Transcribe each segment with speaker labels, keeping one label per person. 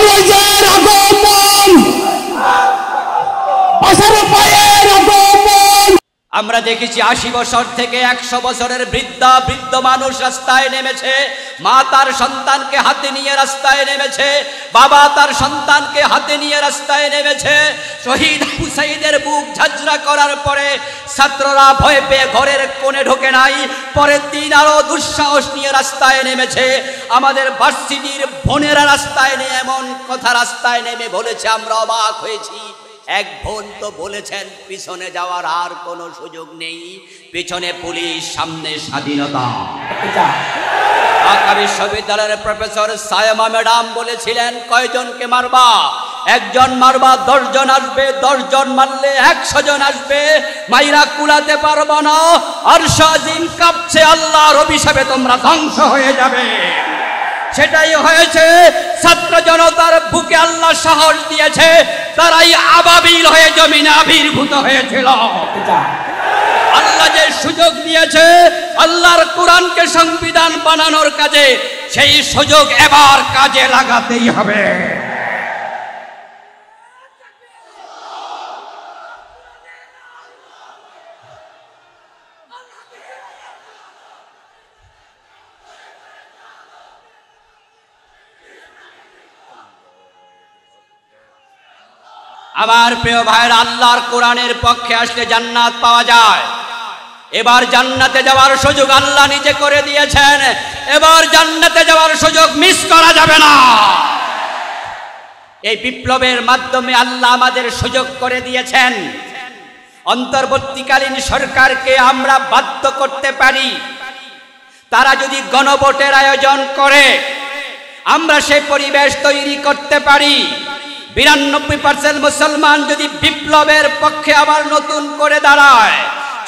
Speaker 1: রোজের আগমন, আশার পায়ের আগমন।
Speaker 2: আমরা দেখেছি 80 বছর থেকে 100 বছরের বৃদ্ধ মানুষ রাস্তায় নেমেছে, মা তার সন্তানকে হাতে নিয়ে রাস্তায় নেমেছে, বাবা তার সন্তানকে হাতে নিয়ে রাস্তায় নেমেছে। শহীদ হুসাইনের বুক ঝাঁঝরা করার পরে ছাত্ররা ভয় পেয়ে ঘরের কোণে ঢোকে নাই, পরের দিন আরো দুঃসাহস নিয়ে রাস্তায় নেমেছে। আমাদের ভার্সিটির বোনেরা রাস্তায় নিয়ে এমন কথা রাস্তায় নেমে বলেছে, আমরা অবাক হয়েছি। এক বোন তো বলেছেন পিছনে যাওয়ার আর কোনো সুযোগ নেই, পিছনে পুলিশ, সামনে স্বাধীনতা। ঢাকা বিশ্ববিদ্যালয়ের প্রফেসর সায়মা ম্যাডাম বলেছিলেন, কয়জনকে মারবা? একজন মারবা 10 জন আসবে, 10 জন মারলে 100 জন আসবে, মাইরা কুলাতে পারবা না, আরশ আজিম কাঁপছে, আল্লাহর অভিশাপে তোমরা ধ্বংস হয়ে যাবে। সেটাই হয়েছে। ছাত্র জনতার বুকে আল্লাহ সাহস দিয়েছে, তারাই আবাবিল হয়ে জমিনে আবির্ভূত হয়েছিল। আল্লাহ যে সুযোগ দিয়েছে আল্লাহর কোরআনকে সংবিধান বানানোর কাজে, সেই সুযোগ এবার কাজে লাগাতেই হবে। আমার প্রিয় ভাইয়ের, আল্লাহর কোরআনের পক্ষে আসলে জান্নাত পাওয়া যায়। এবার জান্নাতে যাওয়ার সুযোগ আল্লাহ নিজে করে দিয়েছেন, এবার জান্নাতে যাওয়ার সুযোগ মিস করা যাবে না। এই বিপ্লবের মাধ্যমে আল্লাহ আমাদের সুযোগ করে দিয়েছেন। অন্তর্বর্তীকালীন সরকারকে আমরা বাধ্য করতে পারি, তারা যদি গণভোটের আয়োজন করে আমরা সেই পরিবেশ তৈরি করতে পারি। 92% মুসলমান যদি বিপ্লবের পক্ষে আবার নতুন করে দাঁড়ায়,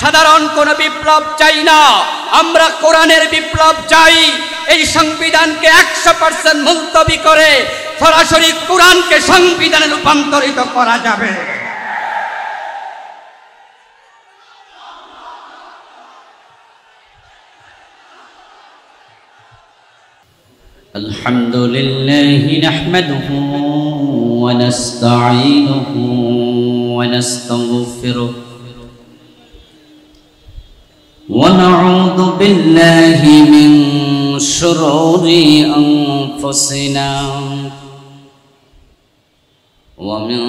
Speaker 2: সাধারণ কোন বিপ্লব চাই না, আমরা কোরআনের বিপ্লব চাই। এই সংবিধানকে 100% মুলতবি করে সরাসরি কোরআনকে সংবিধানে রূপান্তরিত করা যাবে।
Speaker 3: আলহামদুলিল্লাহি নাহমাদুহু ওয়া নাস্তাঈনুহু ওয়া নাস্তাগফিরুহু ওয়া নাউযু বিল্লাহি মিন শুরুরি আনফুসিনা ওয়া মিন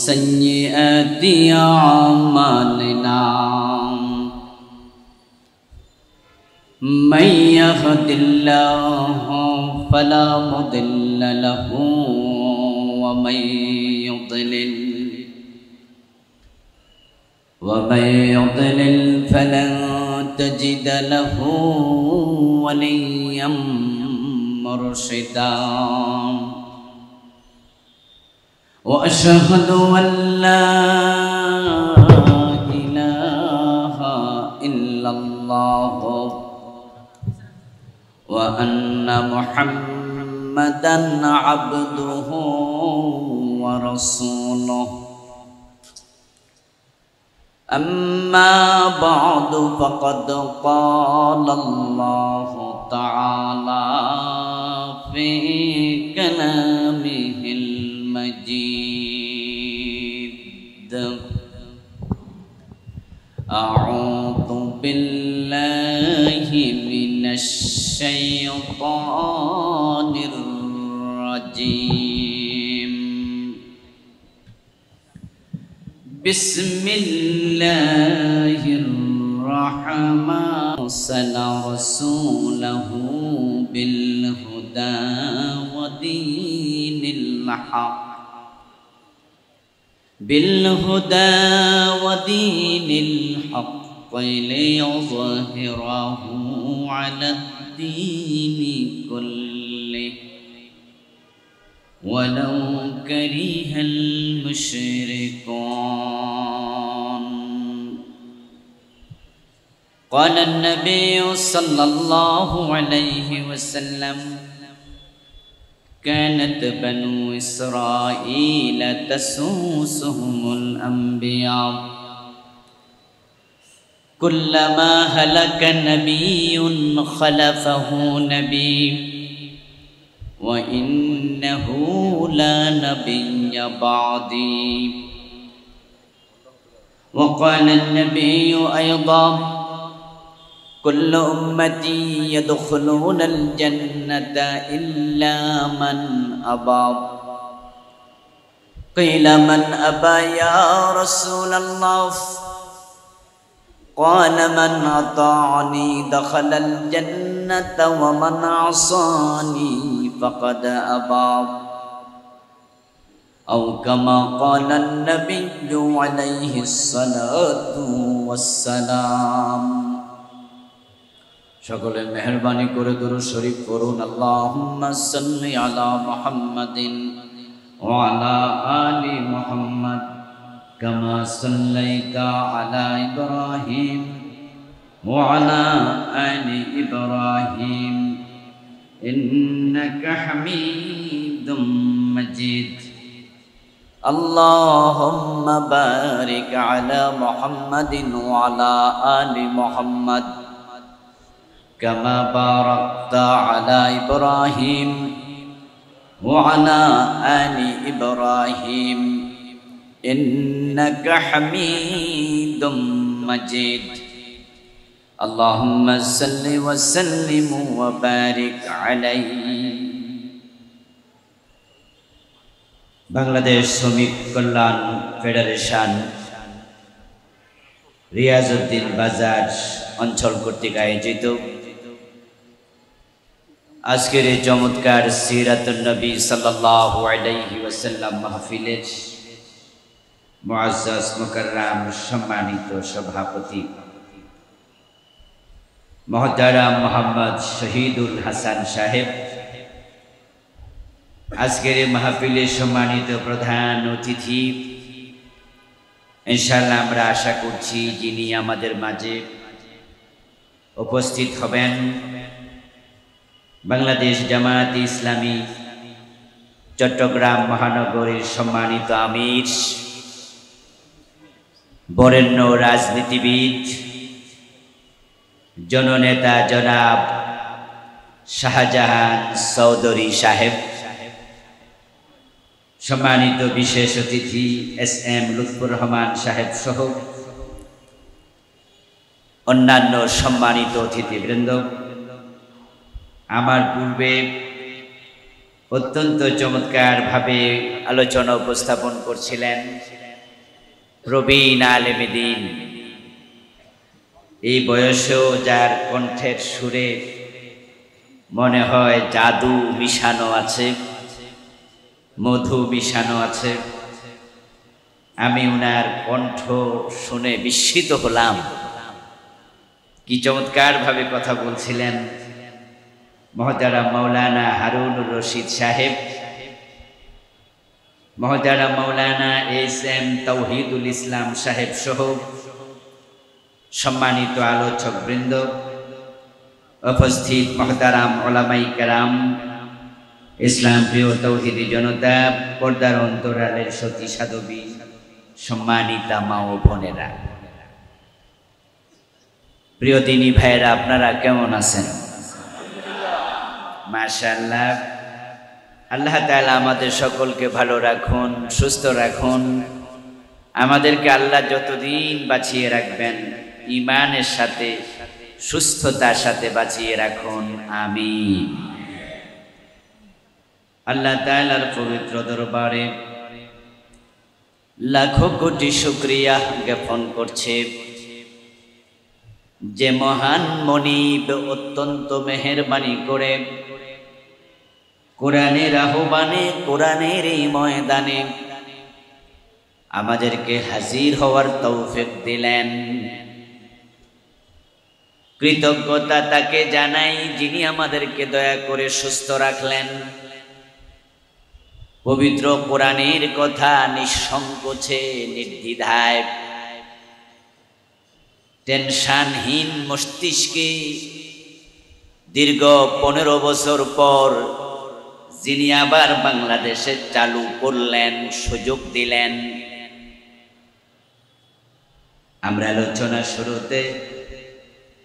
Speaker 3: সাইয়্যাতি আমালিনা। من يهد الله فلا مضل له ومن يضلل فلن تجد له وليا مرشدا. وأشهد أن لا إله إلا الله وأن محمدًا عبده ورسوله. أما بعد فقد قال الله تعالى في كلامه المجيد: أعوذ بالله من الشيطان الرجيم. بسم الله الرحمن أرسل رسوله بالهدى ودين الحق ليظهره على الدين كله ولو كره المشركون. قال النبي صلى الله عليه وسلم: كانت بنو إسرائيل تسوسهم الأنبياء كلما هلك نبي خلفه نبي وإنه لا نبي بعدي. وقال النبي أيضا كل أمتي يدخلون الجنة إلا من أبى. قيل من أبى يا رسول الله؟ قال من أطاعني دخل الجنة ومن عصاني فقد أبى. أو كما قال النبي عليه الصلاة والسلام. সকলে মেহেরবানি করে দুরূদ শরীফ পড়ুন। আল্লাহুম্মা সাল্লি আলা মুহাম্মাদিন ওয়া আলা আলি মুহাম্মাদ কামা সাল্লাইতা আলা ইব্রাহিম ওয়া আলা আলি ইব্রাহিম ইন্নাকা হামিদুম মাজিদ। আল্লাহুম্মা বারিক আলা মুহাম্মাদিন ওয়া আলা আলি মুহাম্মাদ كما باركت على إبراهيم وعلى آل إبراهيم إنك حميد مجيد. اللهم صل وسلم وبارك عليه. বাংলাদেশ শ্রমিক কল্যাণ ফেডারেশন রিয়াজউদ্দিন বাজার অঞ্চল কর্তৃক আয়োজিত আজকের এই চমৎকার সিরাতুন নবী সাল্লাল্লাহু আলাইহি ওয়াসাল্লাম মাহফিলের মুআজ্জাজ মুকাররম সম্মানিত সভাপতি মুহতারাম মোহাম্মদ শহীদুল হাসান সাহেব, আজকের এই মাহফিলের সম্মানিত প্রধান অতিথি, ইনশাআল্লাহ আমরা আশা করছি যিনি আমাদের মাঝে উপস্থিত হবেন বাংলাদেশ জামায়াতে ইসলামী চট্টগ্রাম মহানগরীর সম্মানিত আমির, বরেণ্য রাজনীতিবিদ, জননেতা জনাব শাহজাহান চৌধুরী সাহেব, সম্মানিত বিশেষ অতিথি এস.এম. লুৎফুর রহমান সাহেব সহ অন্যান্য সম্মানিত অতিথিবৃন্দ, আমার পূর্বে অত্যন্ত চমৎকারভাবে আলোচনা উপস্থাপন করছিলেন প্রবীণ আলেম দ্বীন, এই বয়সেও যার কণ্ঠের সুরে মনে হয় জাদু মিশানো আছে, মধু মিশানো আছে। আমি উনার কণ্ঠ শুনে বিস্মিত হলাম, কি চমৎকারভাবে কথা বলছিলেন। মহতারাম মাওলানা হারুনুর রশিদ সাহেব, মহতারাম মাওলানা এস.এম. তাওহীদুল ইসলাম সাহেব সহ সম্মানিত আলোচক বৃন্দ, উপস্থিত মহতারাম উলামায়ে কেরাম, ইসলাম প্রিয় তৌহিদি জনতা, পর্দার অন্তরালের সতী সাধবী, সম্মানিতা মা ও বোনেরা, প্রিয় দিনী ভাইয়েরা, আপনারা কেমন আছেন? মাশাআল্লাহ। আল্লাহ তাআলা আমাদের সকলকে ভালো রাখুন, সুস্থ রাখুন। আমাদেরকে আল্লাহ যতদিন বাঁচিয়ে রাখবেন ঈমানের সাথে, সুস্থতার সাথে বাঁচিয়ে রাখুন, আমিন। আল্লাহ তাআলার পবিত্র দরবারে লাখো কোটি শুকরিয়া জ্ঞাপন করছে যে মহান মনিব অত্যন্ত মেহেরবানি করে কোরআনের আহ্বানে, কোরআনের এই ময়দানে আমাদেরকে হাজির হওয়ার তৌফিক দিলেন। কৃতজ্ঞতা তাকে জানাই যিনি আমাদেরকে দয়া করে সুস্থ রাখলেন, পবিত্র কোরআনের কথা নিঃসংকোচে নির্দ্বিধায় টেনশনহীন মস্তিষ্কে দীর্ঘ 15 বছর পর যিনি আবার বাংলাদেশে চালু করলেন, সুযোগ দিলেন। আমরা আলোচনা শুরুতে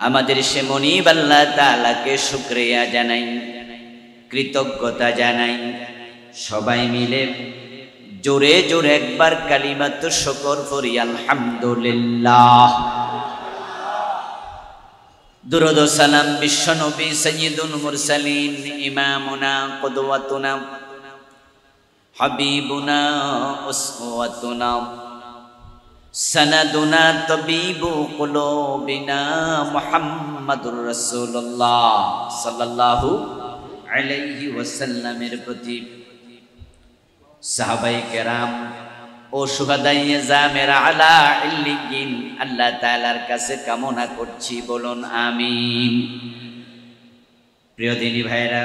Speaker 3: আমাদের সে মনিব আল্লাহ তাআলাকে শুকরিয়া জানাই, কৃতজ্ঞতা জানাই। সবাই মিলে জোরে জোরে একবার কালিমাতু শুকর পড়ি, আলহামদুলিল্লাহ। দুরূদ ও সালাম বিশ্ব নবী সাইয়্যিদুল মুরসালিন ইমামুনা কুদওয়াতুনা হাবিবুনা উসওয়াতুনা সনদুনা তাবিবু কুলুবিনা মুহাম্মাদুর রাসূলুল্লাহ সাল্লাল্লাহু আলাইহি ওয়াসাল্লামের প্রতি, সাহাবায়ে কেরাম ও শুহাদায়ে জামেরা আলা ইল্লিয়িন আল্লাহ তাআলার কাছে কামনা করছি, বলুন আমিন। প্রিয় দিনী ভাইরা,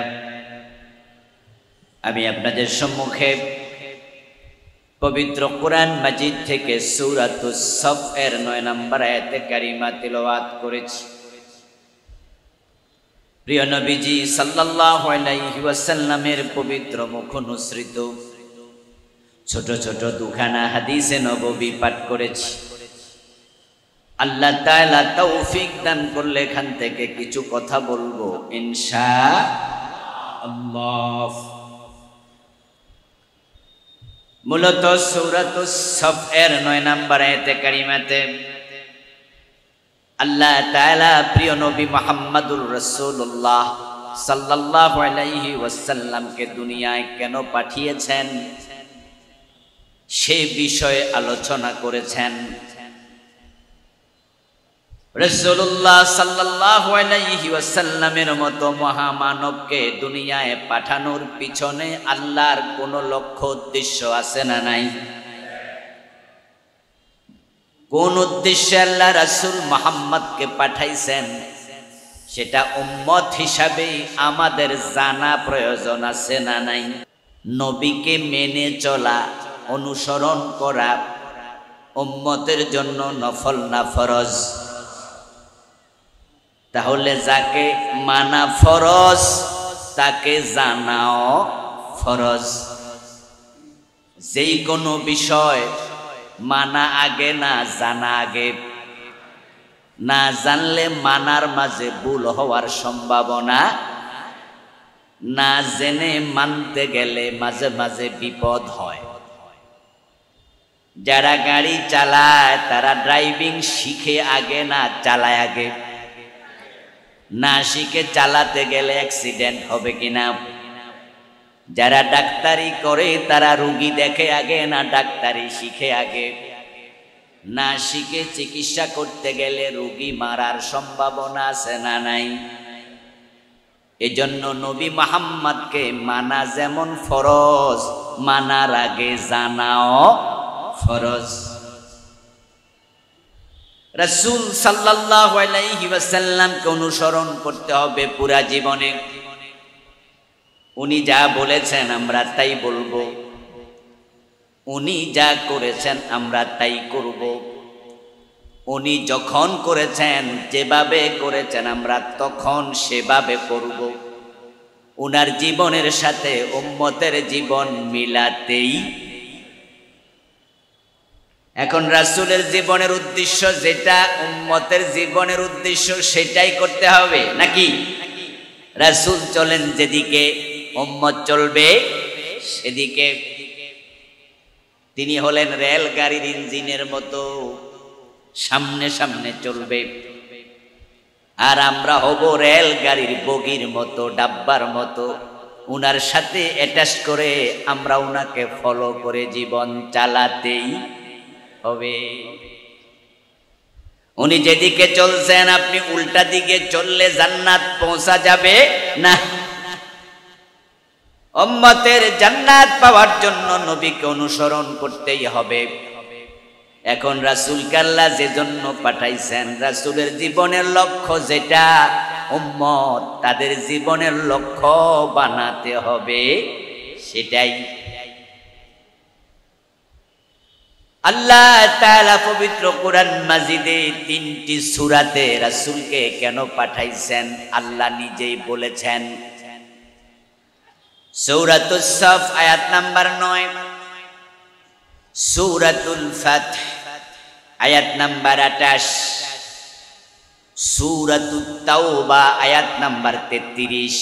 Speaker 3: আমি আপনাদের সম্মুখে পবিত্র কোরআন মাজিদ থেকে সূরাতুস সফ এর 9 নম্বর আয়াতে কারিমা তিলাওয়াত করেছি। প্রিয় নবীজি সাল্লাল্লাহু আলাইহি ওয়াসাল্লামের পবিত্র মুখ অনুসৃত ছোট ছোট দুখানা হাদিসে নববী পাঠ করেছি। আল্লাহ তাআলা তৌফিক দান করলে এখান থেকে কিছু কথা বলবো ইনশাআল্লাহ। মূলত সূরাতুস সফ এর 9 নম্বর আয়াতে কারিমাতে আল্লাহ তাআলা প্রিয় নবী মুহাম্মদুর রাসূলুল্লাহ সাল্লাল্লাহু আলাইহি ওয়াসাল্লামকে দুনিয়ায় কেন পাঠিয়েছেন সে বিষয়ে আলোচনা করেছেন। রাসূলুল্লাহ সাল্লাল্লাহু আলাইহি ওয়াসাল্লামের মতো মহামানবকে দুনিয়ায় পাঠানোর পিছনে আল্লাহর কোন লক্ষ্য উদ্দেশ্য আছে না নাই? কোন উদ্দেশ্যে আল্লাহ রাসূল মুহাম্মদকে পাঠাইছেন সেটা উম্মত হিসাবে আমাদের জানা প্রয়োজন আছে না নাই? নবীকে মেনে চলা, অনুসরণ করা উম্মতের জন্য নফল না ফরজ? তাহলে যাকে মানা ফরজ তাকে জানাও ফরজ। যেই কোনো বিষয় মানা আগে না জানা আগে, না জানলে মানার মাঝে ভুল হওয়ার সম্ভাবনা, না জেনে মানতে গেলে মাঝে মাঝে বিপদ হয়। যারা গাড়ি চালায় তারা ড্রাইভিং শিখে আগে না চালায় আগে? না শিখে চালাতে গেলে অ্যাক্সিডেন্ট হবে কিনা? যারা ডাক্তারি করে তারা রোগী দেখে আগে না ডাক্তারি শিখে আগে? না শিখে চিকিৎসা করতে গেলে রোগী মারার সম্ভাবনা আছে না নাই? এজন্য নবী মুহাম্মদকে মানা যেমন ফরজ, মানার আগে জানাও ফরজ। রাসূল সাল্লাল্লাহু আলাইহি ওয়াসাল্লামকে অনুসরণ করতে হবে পুরা জীবনে। উনি যা বলেছেন আমরা তাই বলবো, উনি যা করেছেন আমরা তাই করব। উনি যখন করেছেন, যেভাবে করেছেন আমরা তখন সেভাবে করব। উনার জীবনের সাথে উম্মতের জীবন মিলাতেই। এখন রাসূলের জীবনের উদ্দেশ্য যেটা, উম্মতের জীবনের উদ্দেশ্য সেটাই করতে হবে নাকি? রাসূল চলেন যেদিকে উম্মত চলবে সেদিকে। তিনি হলেন রেল গাড়ির ইঞ্জিনের মতো, সামনে সামনে চলবে। আর আমরা হব রেল গাড়ির বগির মতো, ডাব্বার মতো। উনার সাথে অ্যাটাচ করে আমরা উনাকে ফলো করে জীবন চালাতেই হবে। উনি যেদিকে চলছেন আপনি উল্টা দিকে চললে জান্নাত পৌঁছা যাবে না। উম্মতের জান্নাত পাওয়ার জন্য নবীকে অনুসরণ করতেই হবে। এখন রাসূলকে আল্লাহ যে জন্য পাঠাইছেন, রাসূলের জীবনের লক্ষ্য যেটা, উম্মত তাদের জীবনের লক্ষ্য বানাতে হবে সেটাই। আল্লাহ তাআলা পবিত্র কোরআন মাজিদে 3টি সূরাতে রাসূলকে কেন পাঠাইছেন আল্লাহ নিজেই বলেছেন। সূরাতুস সফ আয়াত নাম্বার 9, সূরাতুল ফাতহ আয়াত নাম্বার 28, সূরাতুত তাওবা আয়াত নাম্বার 33,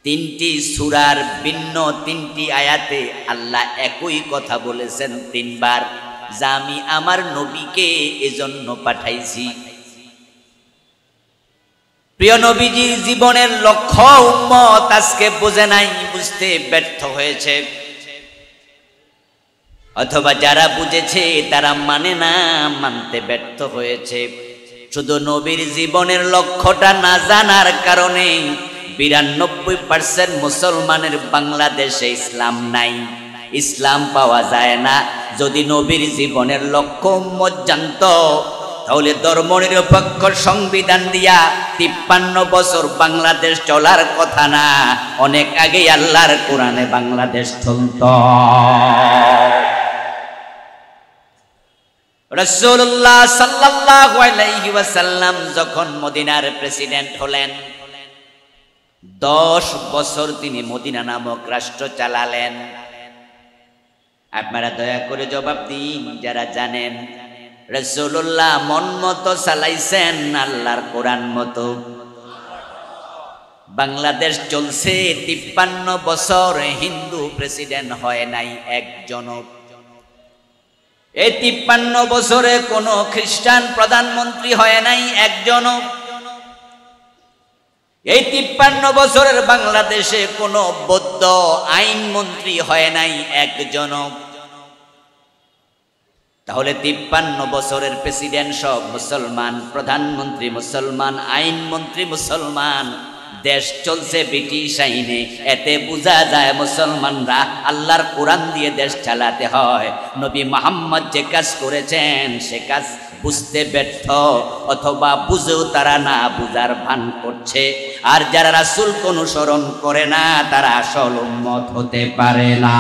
Speaker 3: তিনটি সূরার ভিন্ন তিনটি আয়াতে আল্লাহ একই কথা বলেছেন তিনবার, যা আমি আমার নবীকে এজন্য পাঠাইছি। প্রিয় নবীজির জীবনের লক্ষ্য উম্মত আজকে বোঝে নাই, বুঝতে ব্যর্থ হয়েছে, অথবা যারা বুঝেছে তারা মানে না, মানতে ব্যর্থ হয়েছে। শুধু নবীর জীবনের লক্ষ্যটা না জানার কারণে 92% মুসলমানের বাংলাদেশে ইসলাম নাই, ইসলাম পাওয়া যায় না। যদি নবীর জীবনের লক্ষ্য উম্মত জানতো, তাহলে ধর্মনিরপেক্ষ সংবিধান দিয়া 53 বছর বাংলাদেশ চলার কথা না, অনেক আগেই আল্লাহর কোরআনে বাংলাদেশ চলত। রাসূলুল্লাহ সাল্লাল্লাহু আলাইহি ওয়াসাল্লাম যখন মদিনার প্রেসিডেন্ট হলেন, 10 বছর তিনি মদিনা নামক রাষ্ট্র চালালেন। আপনারা দয়া করে জবাব দিন যারা জানেন। রাসূলুল্লাহ মন মতো চালাইছেন আল্লাহর কোরআন মতো? বাংলাদেশ চলছে 53 বছর, হিন্দু প্রেসিডেন্ট হয় নাই একজনও। এই 53 বছরে কোনো খ্রিস্টান প্রধানমন্ত্রী হয় নাই একজনও। এই 53 বছরের বাংলাদেশে কোনো বৌদ্ধ আইনমন্ত্রী হয় নাই একজনও। তাহলে 53 বছরের প্রেসিডেন্ট সব মুসলমান, প্রধানমন্ত্রী মুসলমান, আইনমন্ত্রী মুসলমান, দেশ চলছে ব্রিটিশ আইনে। এতে বোঝা যায় মুসলমানরা আল্লাহর কোরআন দিয়ে দেশ চালাতে হয়। নবী মুহাম্মদ যে কাজ করেছেন সে কাজ বুঝতে ব্যর্থ, অথবা বুঝেও তারা না বুঝার ভান করছে। আর যারা রাসূলকে অনুসরণ করে না তারা আসল উম্মত হতে পারে না।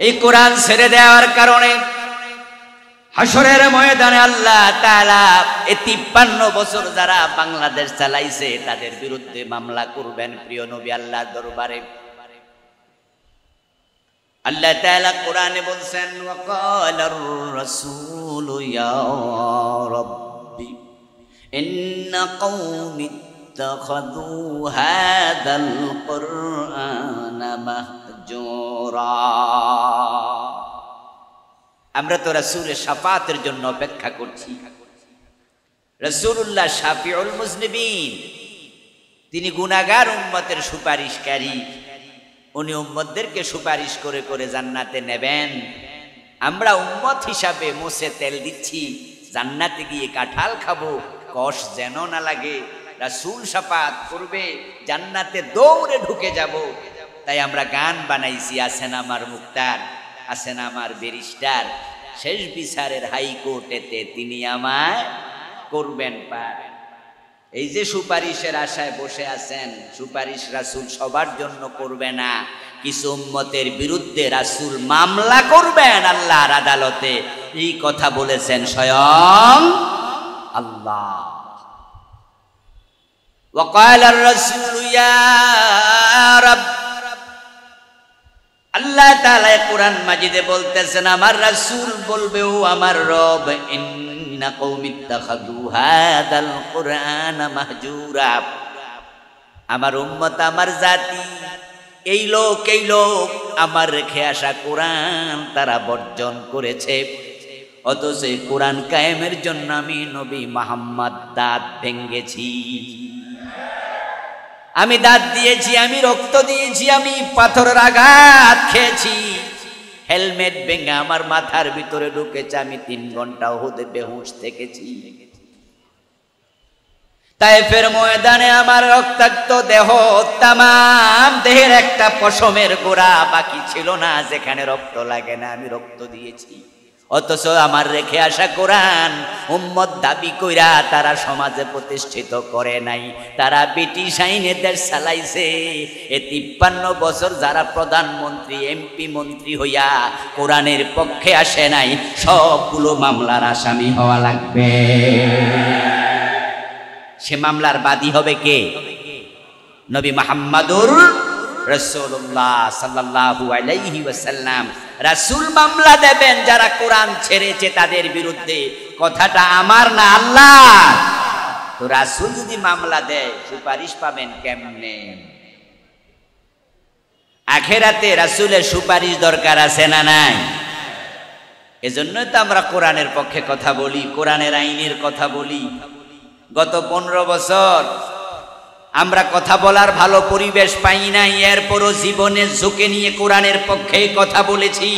Speaker 3: এই কোরআন ছেড়ে দেওয়ার কারণে হাসরের ময়দানে আল্লাহ তাআলা এই 53 বছর যারা বাংলাদেশ চালাইছে তাদের বিরুদ্ধে মামলা করবেন প্রিয় নবী আল্লাহর দরবারে। আল্লাহ তাআলা কোরআনে বলছেন, ওয়াকালার রাসূলু ইয়া রাব্বি ইন্না কওমি ইত্তাখাযু হাযাল কুরআনা মাহজুরা। আমরা তো রাসূলের শাফাতের জন্য অপেক্ষা করছি। রাসূলুল্লাহ শাফিউল মুজনিবিন, তিনি গুনাহগার উম্মতের সুপারিশকারী। উনি উম্মতদেরকে সুপারিশ করে করে জান্নাতে নেবেন। আমরা উম্মত হিসাবে মুছে তেল দিচ্ছি, জান্নাতে গিয়ে কাঁঠাল খাবো, কষ যেন না লাগে। রাসূল শাফাত করবে, জান্নাতে দৌড়ে ঢুকে যাব। তাই আমরা গান বানাইছি, আছেন আমার মুক্তার, আছেন আমার ব্যারিস্টার, শেষ বিচারের হাইকোর্টেতে তিনি আমায় করবেন পার। এই যে সুপারিশের আশায় বসে আছেন, সুপারিশ রাসূল সবার জন্য করবে না। কিছু উম্মতের বিরুদ্ধে রাসূল মামলা করবেন আল্লাহর আদালতে। এই কথা বলেছেন স্বয়ং আল্লাহ। ওয়াকালার রাসূলু ইয়া রাব, আল্লাহ তাআলা কোরআন মাজিদে বলতেছেন আমার রাসূল বলবে, ও আমার রব, ইন্না কওমি ইত্তাখাযু হাযাল কুরআনা মাহজুরা। আমার উম্মত, আমার জাতি, এই লোক আমার রেখে আসা কোরআন তারা বর্জন করেছে। অথচ এই কোরআন কায়েমের জন্য আমি নবী মুহাম্মদ দাঁত ভেঙেছি, আমি দাঁত দিয়েছি, আমি রক্ত দিয়েছি, আমি পাথরের আঘাত খেয়েছি, হেলমেট ভেঙে আমার মাথার ভিতরে ঢুকেছে, আমি 3 ঘন্টা উহুদে বেহুশ থেকেছি। তায়েফের ময়দানে আমার রক্তাক্ত দেহ, তামাম দেহের একটা পশমের গোড়া বাকি ছিল না যেখানে রক্ত লাগে না, আমি রক্ত দিয়েছি। অথচ আমার রেখে আসা কোরআন উম্মত দাবি কইরা তারা সমাজে প্রতিষ্ঠিত করে নাই, তারা ব্রিটিশ আইনে দেশ চালাইছে। এ 53 বছর যারা প্রধানমন্ত্রী, এমপি, মন্ত্রী হইয়া কোরআনের পক্ষে আসে নাই, সবগুলো মামলার আসামি হওয়া লাগবে। সে মামলার বাদী হবে কে? নবী মুহাম্মদুর রাসূলুল্লাহ সাল্লাল্লাহু আলাইহি ওয়াসাল্লাম। রাসূল মামলা দেবেন যারা কোরআন ছেড়েছে তাদের বিরুদ্ধে। কথাটা আমার না, আল্লাহ। তো রাসূল যদি মামলা দেয় সুপারিশ পাবেন কেমনে? আখেরাতে রাসূলের সুপারিশ দরকার আছে না নাই? এজন্যই তো আমরা কোরআনের পক্ষে কথা বলি, কোরআনের আইনের কথা বলি। গত 15 বছর আমরা কথা বলার ভালো পরিবেশ পাই নাই, এরপরও জীবনের ঝুঁকে নিয়ে কোরআনের পক্ষে কথা বলেছি।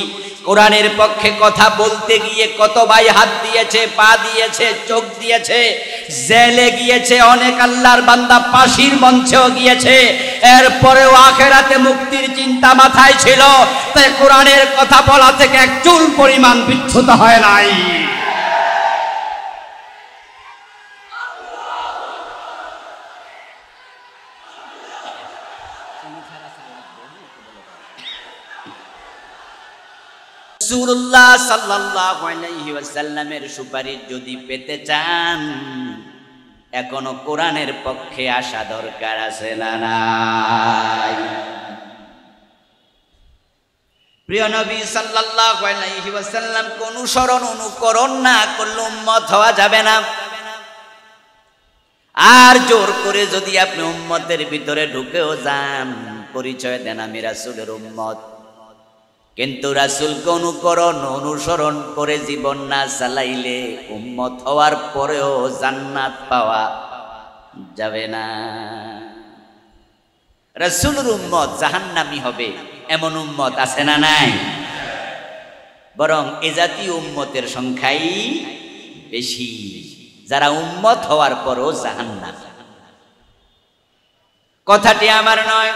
Speaker 3: কোরআনের পক্ষে কথা বলতে গিয়ে কত ভাই হাত দিয়েছে, পা দিয়েছে, চোখ দিয়েছে, জেলে গিয়েছে, অনেক আল্লাহর বান্দা ফাঁসির মঞ্চেও গিয়েছে। এরপরেও আখেরাতে মুক্তির চিন্তা মাথায় ছিল, তাই কোরআনের কথা বলা থেকে এক চুল পরিমাণ বিচ্যুত হয় নাই। রাসূলুল্লাহ সাল্লাল্লাহু আলাইহি ওয়াসাল্লামের সুপারিশ যদি পেতে চান, এখনো কোরআনের পক্ষে আসা দরকার আছে না নাই? প্রিয় নবী সাল্লাল্লাহু আলাইহি ওয়াসাল্লামকে অনুসরণ অনুকরণ না করলে উম্মত হওয়া যাবে না। আর জোর করে যদি আপনি উম্মতের ভিতরে ঢুকেও যান, পরিচয় দেন আমি রাসূলের উম্মত, কিন্তু রাসূলকে অনুকরণ অনুসরণ করে জীবন না চালাইলে উম্মত হওয়ার পরেও জান্নাত পাওয়া যাবে না। রাসূলের উম্মত জাহান্নামী হবে এমন উম্মত আছে না নাই? বরং এ জাতীয় উম্মতের সংখ্যাই বেশি, যারা উম্মত হওয়ার পরও জাহান্নামী। কথাটি আমার নয়,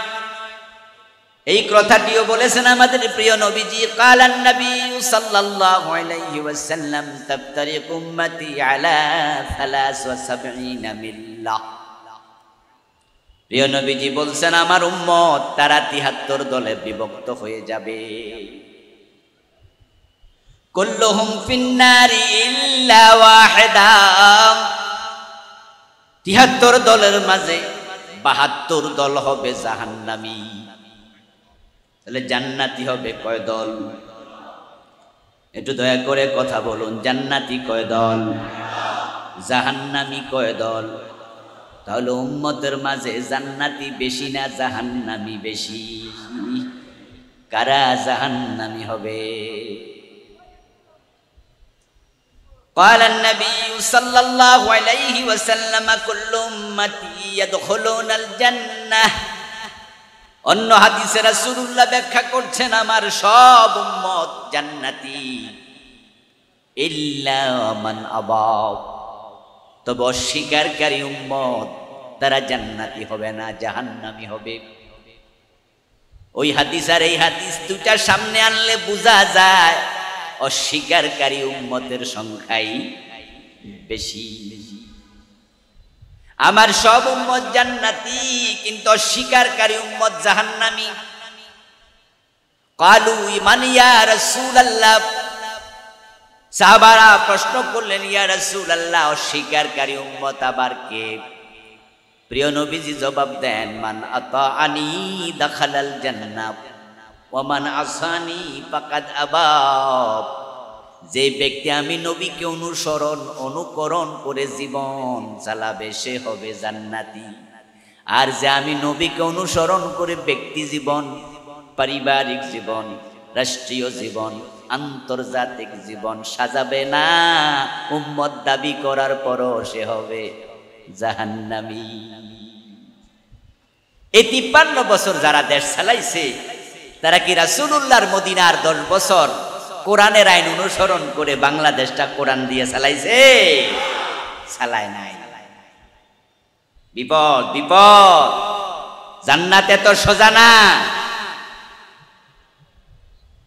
Speaker 3: এই কথাটিও বলেছেন আমাদের প্রিয় নবীজি। কালান নবী সাল্লাল্লাহু আলাইহি ওয়াসাল্লাম তাফতারিক উম্মতি আলা 73 মিল্লাহ। প্রিয় নবীজি বলছেন আমার উম্মত তারা 73 দলে বিভক্ত হয়ে যাবে। কুল্লুহুম ফিন্নারি ইল্লা ওয়াহিদা। 73 দলের মাঝে 72 দল হবে জাহান্নামী। তাহলে জান্নাতি হবে কয় দল? একটু দয়া করে কথা বলুন, জান্নাতি কয় দল, জাহান্নামী কয় দল? তাহলে উম্মতের মাঝে জান্নাতি বেশি না জাহান্নামী বেশি? কারা জাহান্নামী হবে? قال النبي صلى الله عليه وسلم كل امتي يدخلون الجنه। অন্য হাদিসে রাসূলুল্লাহ ব্যাখ্যা করছেন আমার সব উম্মত জান্নাতি ইল্লা মান আবা। তবে অস্বীকারী উম্মত তারা জান্নাতি হবে না, জাহান্নামী হবে। ওই হাদিস আর এই হাদিস দুটার সামনে আনলে বোঝা যায় অস্বীকারী উম্মতের সংখ্যাই বেশি। আমার সব উম্মত জান্নাতি, কিন্তু অস্বীকারী উম্মত জাহান্নামী। কালু ইমান ইয়া রাসূলুল্লাহ। সাহাবারা প্রশ্ন করলেন ইয়া রাসূলুল্লাহ অস্বীকারী উম্মত আবার কে? প্রিয় নবীজি জবাব দেন মান আতাআনি দাখালাল জান্নাহ ওয়া মান আসানি ফাকাদ আবা। যে ব্যক্তি আমি নবীকে অনুকরণ করে জীবন চালাবে সে হবে জান্নাতি। আর যে আমি নবীকে অনুসরণ করে ব্যক্তি জীবন, পারিবারিক জীবন, রাষ্ট্রীয় জীবন, আন্তর্জাতিক জীবন সাজাবে না, উম্মত দাবি করার পরও সে হবে জাহান্নামী। এই 53 বছর যারা দেশ চালাইছে তারা কি রাসূলুল্লাহর মদিনার 10 বছর কোরআনের আইন অনুসরণ করে বাংলাদেশটা কোরআন দিয়ে চালাইছে? চালায় নাই। বিপদ বিপদ। জান্নাতে তো সোজা না।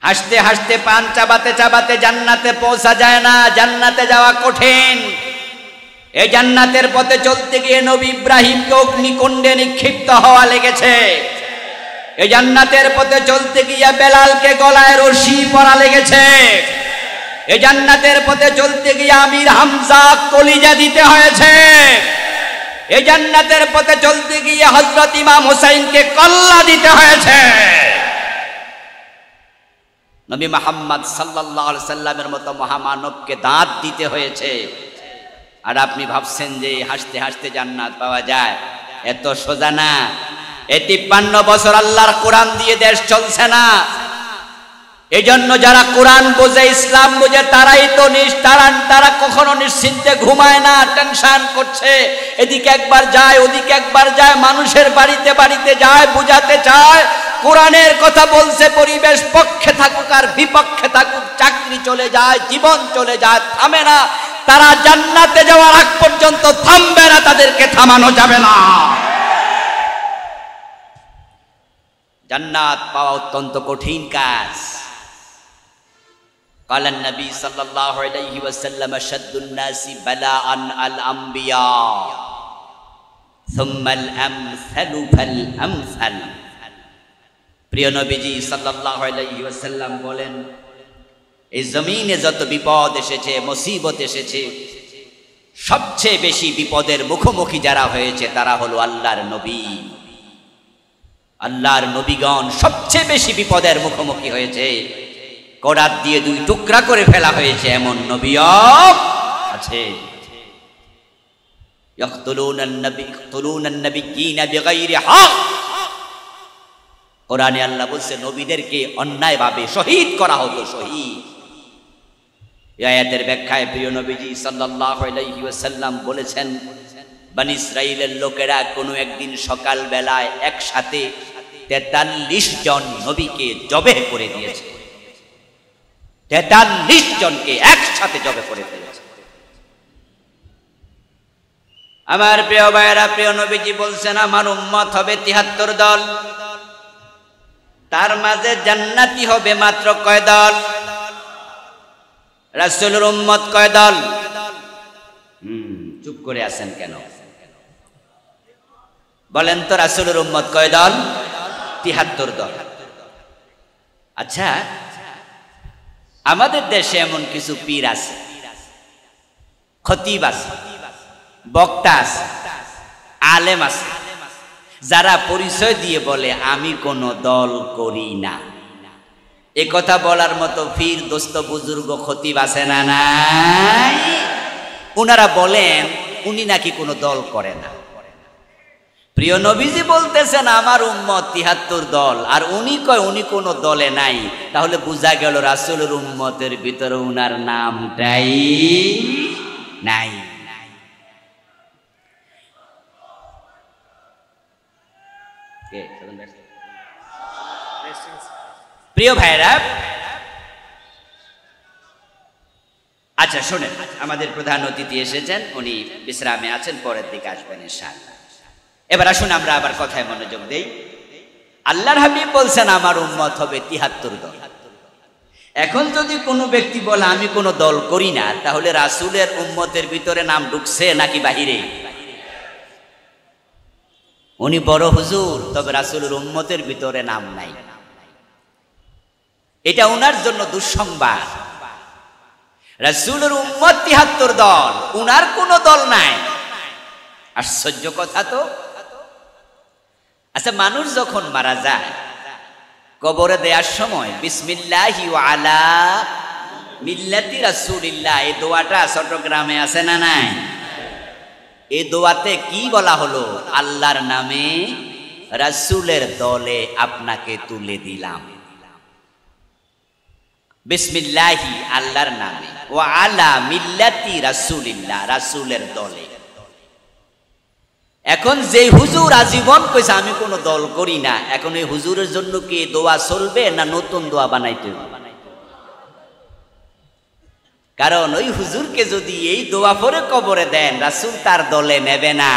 Speaker 3: হাসতে হাসতে পান চাবাতে চাবাতে জান্নাতে পৌঁছা যায় না, জান্নাতে যাওয়া কঠিন। এই জান্নাতের পথে চলতে গিয়ে নবী ইব্রাহিমকে অগ্নিকুণ্ডে নিক্ষিপ্ত হওয়া লেগেছে। এই জান্নাতের পথে চলতে গিয়ে বেলালকে গলায় রশি পরা লেগেছে। এই জান্নাতের পথে চলতে গিয়ে আমির হামজা কলিজা দিতে হয়েছে। এই জান্নাতের পথে চলতে গিয়ে হযরত ইমাম হুসাইনকে কল্লা দিতে হয়েছে। নবী মুহাম্মদ সাল্লাল্লাহু আলাইহি সাল্লামের মতো মহামানবকে দাঁত দিতে হয়েছে। আর আপনি ভাবছেন যে হাসতে হাসতে জান্নাত পাওয়া যায়, এত সোজা না। এই 53 বছর আল্লাহর কোরআন দিয়ে দেশ চলছে না। এজন্য যারা কোরআন বোঝে, ইসলাম বোঝে, তারাই তো তারা কখনো নিশ্চিন্তে ঘুমায় না, টেনশন করছে। এদিকে একবার যায়, ওদিকে একবার যায়, মানুষের বাড়িতে বাড়িতে যায়, বুঝাতে চায় কোরআনের কথা বলছে। পরিবেশ পক্ষে থাকুক আর বিপক্ষে থাকুক, চাকরি চলে যায়, জীবন চলে যায়, থামে না। তারা জান্নাতে যাওয়ার আগ পর্যন্ত থামবে না, তাদেরকে থামানো যাবে না। জান্নাত পাওয়া অত্যন্ত কঠিন কাজ। قال النبي صلى الله عليه وسلم شد الناس بلاء الأنبياء ثم الأمثل فالأمثل। প্রিয় নবীজি সাল্লাল্লাহু আলাইহি ওয়াসাল্লাম বলেন, এই জমিনে যত বিপদ এসেছে, মুসিবত এসেছে, সবচেয়ে বেশি বিপদের মুখোমুখি যারা হয়েছে তারা হলো আল্লাহর নবী। আল্লাহর নবীগণ সবচেয়ে বেশি বিপদের মুখোমুখি হয়েছে। করাত দিয়ে 2 টুকরা করে ফেলা হয়েছে এমন নবীও আছে। ইয়াকতুলুনান নাবিয়্যিনা বিগাইরি হক। কোরআনে আল্লাহ বলছে নবীদেরকে অন্যায়ভাবে শহীদ করা হতো, শহীদ। এই আয়াতের ব্যাখ্যায় প্রিয় নবীজি সাল্লাল্লাহু আলাইহি ওয়াসাল্লাম বলেছেন, বনি ইসরাইলের লোকেরা কোনো একদিন সকাল বেলায় একসাথে 43 জন নবীকে জবেহ করে দিয়েছে। 43 জনকে একসাথে জবে করে ফেলেছে। আমার প্রিয় ভাইয়েরা, প্রিয় নবীজি বলছেন আমার উম্মত হবে 73 দল, তার মাঝে জান্নাতি হবে মাত্র কয় দল? রাসূলের উম্মত কয় দল? চুপ করে আছেন কেন? বলেন তো, রাসূলের উম্মত কয় দল? 73 দল। আচ্ছা, আমাদের দেশে এমন কিছু পীর আছে, খতিব আছে, বক্তা আছে, আলেম আছে, যারা পরিচয় দিয়ে বলে আমি কোনো দল করি না। এ কথা বলার মতো পীর, দোস্ত, বুজুর্গ, খতিব আছে না নাই? উনারা বলেন উনি নাকি কোনো দল করে না। প্রিয় নবীজি বলতেছেন আমার উম্মত 73 দল, আর উনি কয় উনি কোনো দলে নাই। তাহলে বোঝা গেল রাসূলের উম্মতের ভিতরে উনার নামটাই নাই। প্রিয় ভাইরা, আচ্ছা শোনেন, আমাদের প্রধান অতিথি এসেছেন, উনি বিশ্রামে আছেন, পরের দিকে আসবেন ইনশাআল্লাহ। এবার আসুন আমরা আবার কথায় মনোযোগ দেই। আল্লাহর হাবিব বলছেন আমার উম্মত হবে 73 দল। এখন যদি কোনো ব্যক্তি বলে আমি কোনো দল করি না, তাহলে রাসূলের উম্মতের ভিতরে নাম ঢুকছে নাকি বাহিরে? উনি বড় হুজুর, তবে রাসূলের উম্মতের ভিতরে নাম নাই। এটা উনার জন্য দুঃসংবাদ। রাসূলের উম্মত 73 দল, উনার কোনো দল নাই। আশ্চর্য কথা তো। আচ্ছা, মানুষ যখন মারা যায় কবরে দেওয়ার সময় বিসমিল্লাহি ওয়া আলা মিল্লাতি রাসূলিল্লাহ এই দোয়াটা চট্টগ্রামে আছে না নাই? এই দোয়াতে কি বলা হলো? আল্লাহর নামে রাসূলের দলে আপনাকে তুলে দিলাম। বিসমিল্লাহি আল্লাহর নামে, ওয়া আলা মিল্লাতি রাসূলিল্লাহ রাসূলের দলে। এখন যে হুজুর আজীবন কইছে আমি কোনো দল করি না, এখন এই হুজুরের জন্য কি দোয়া চলবে না নতুন দোয়া বানাইতে হবে? কারণ ওই হুজুরকে যদি এই দোয়া পরে কবরে দেন, রাসূল তার দলে নেবে না।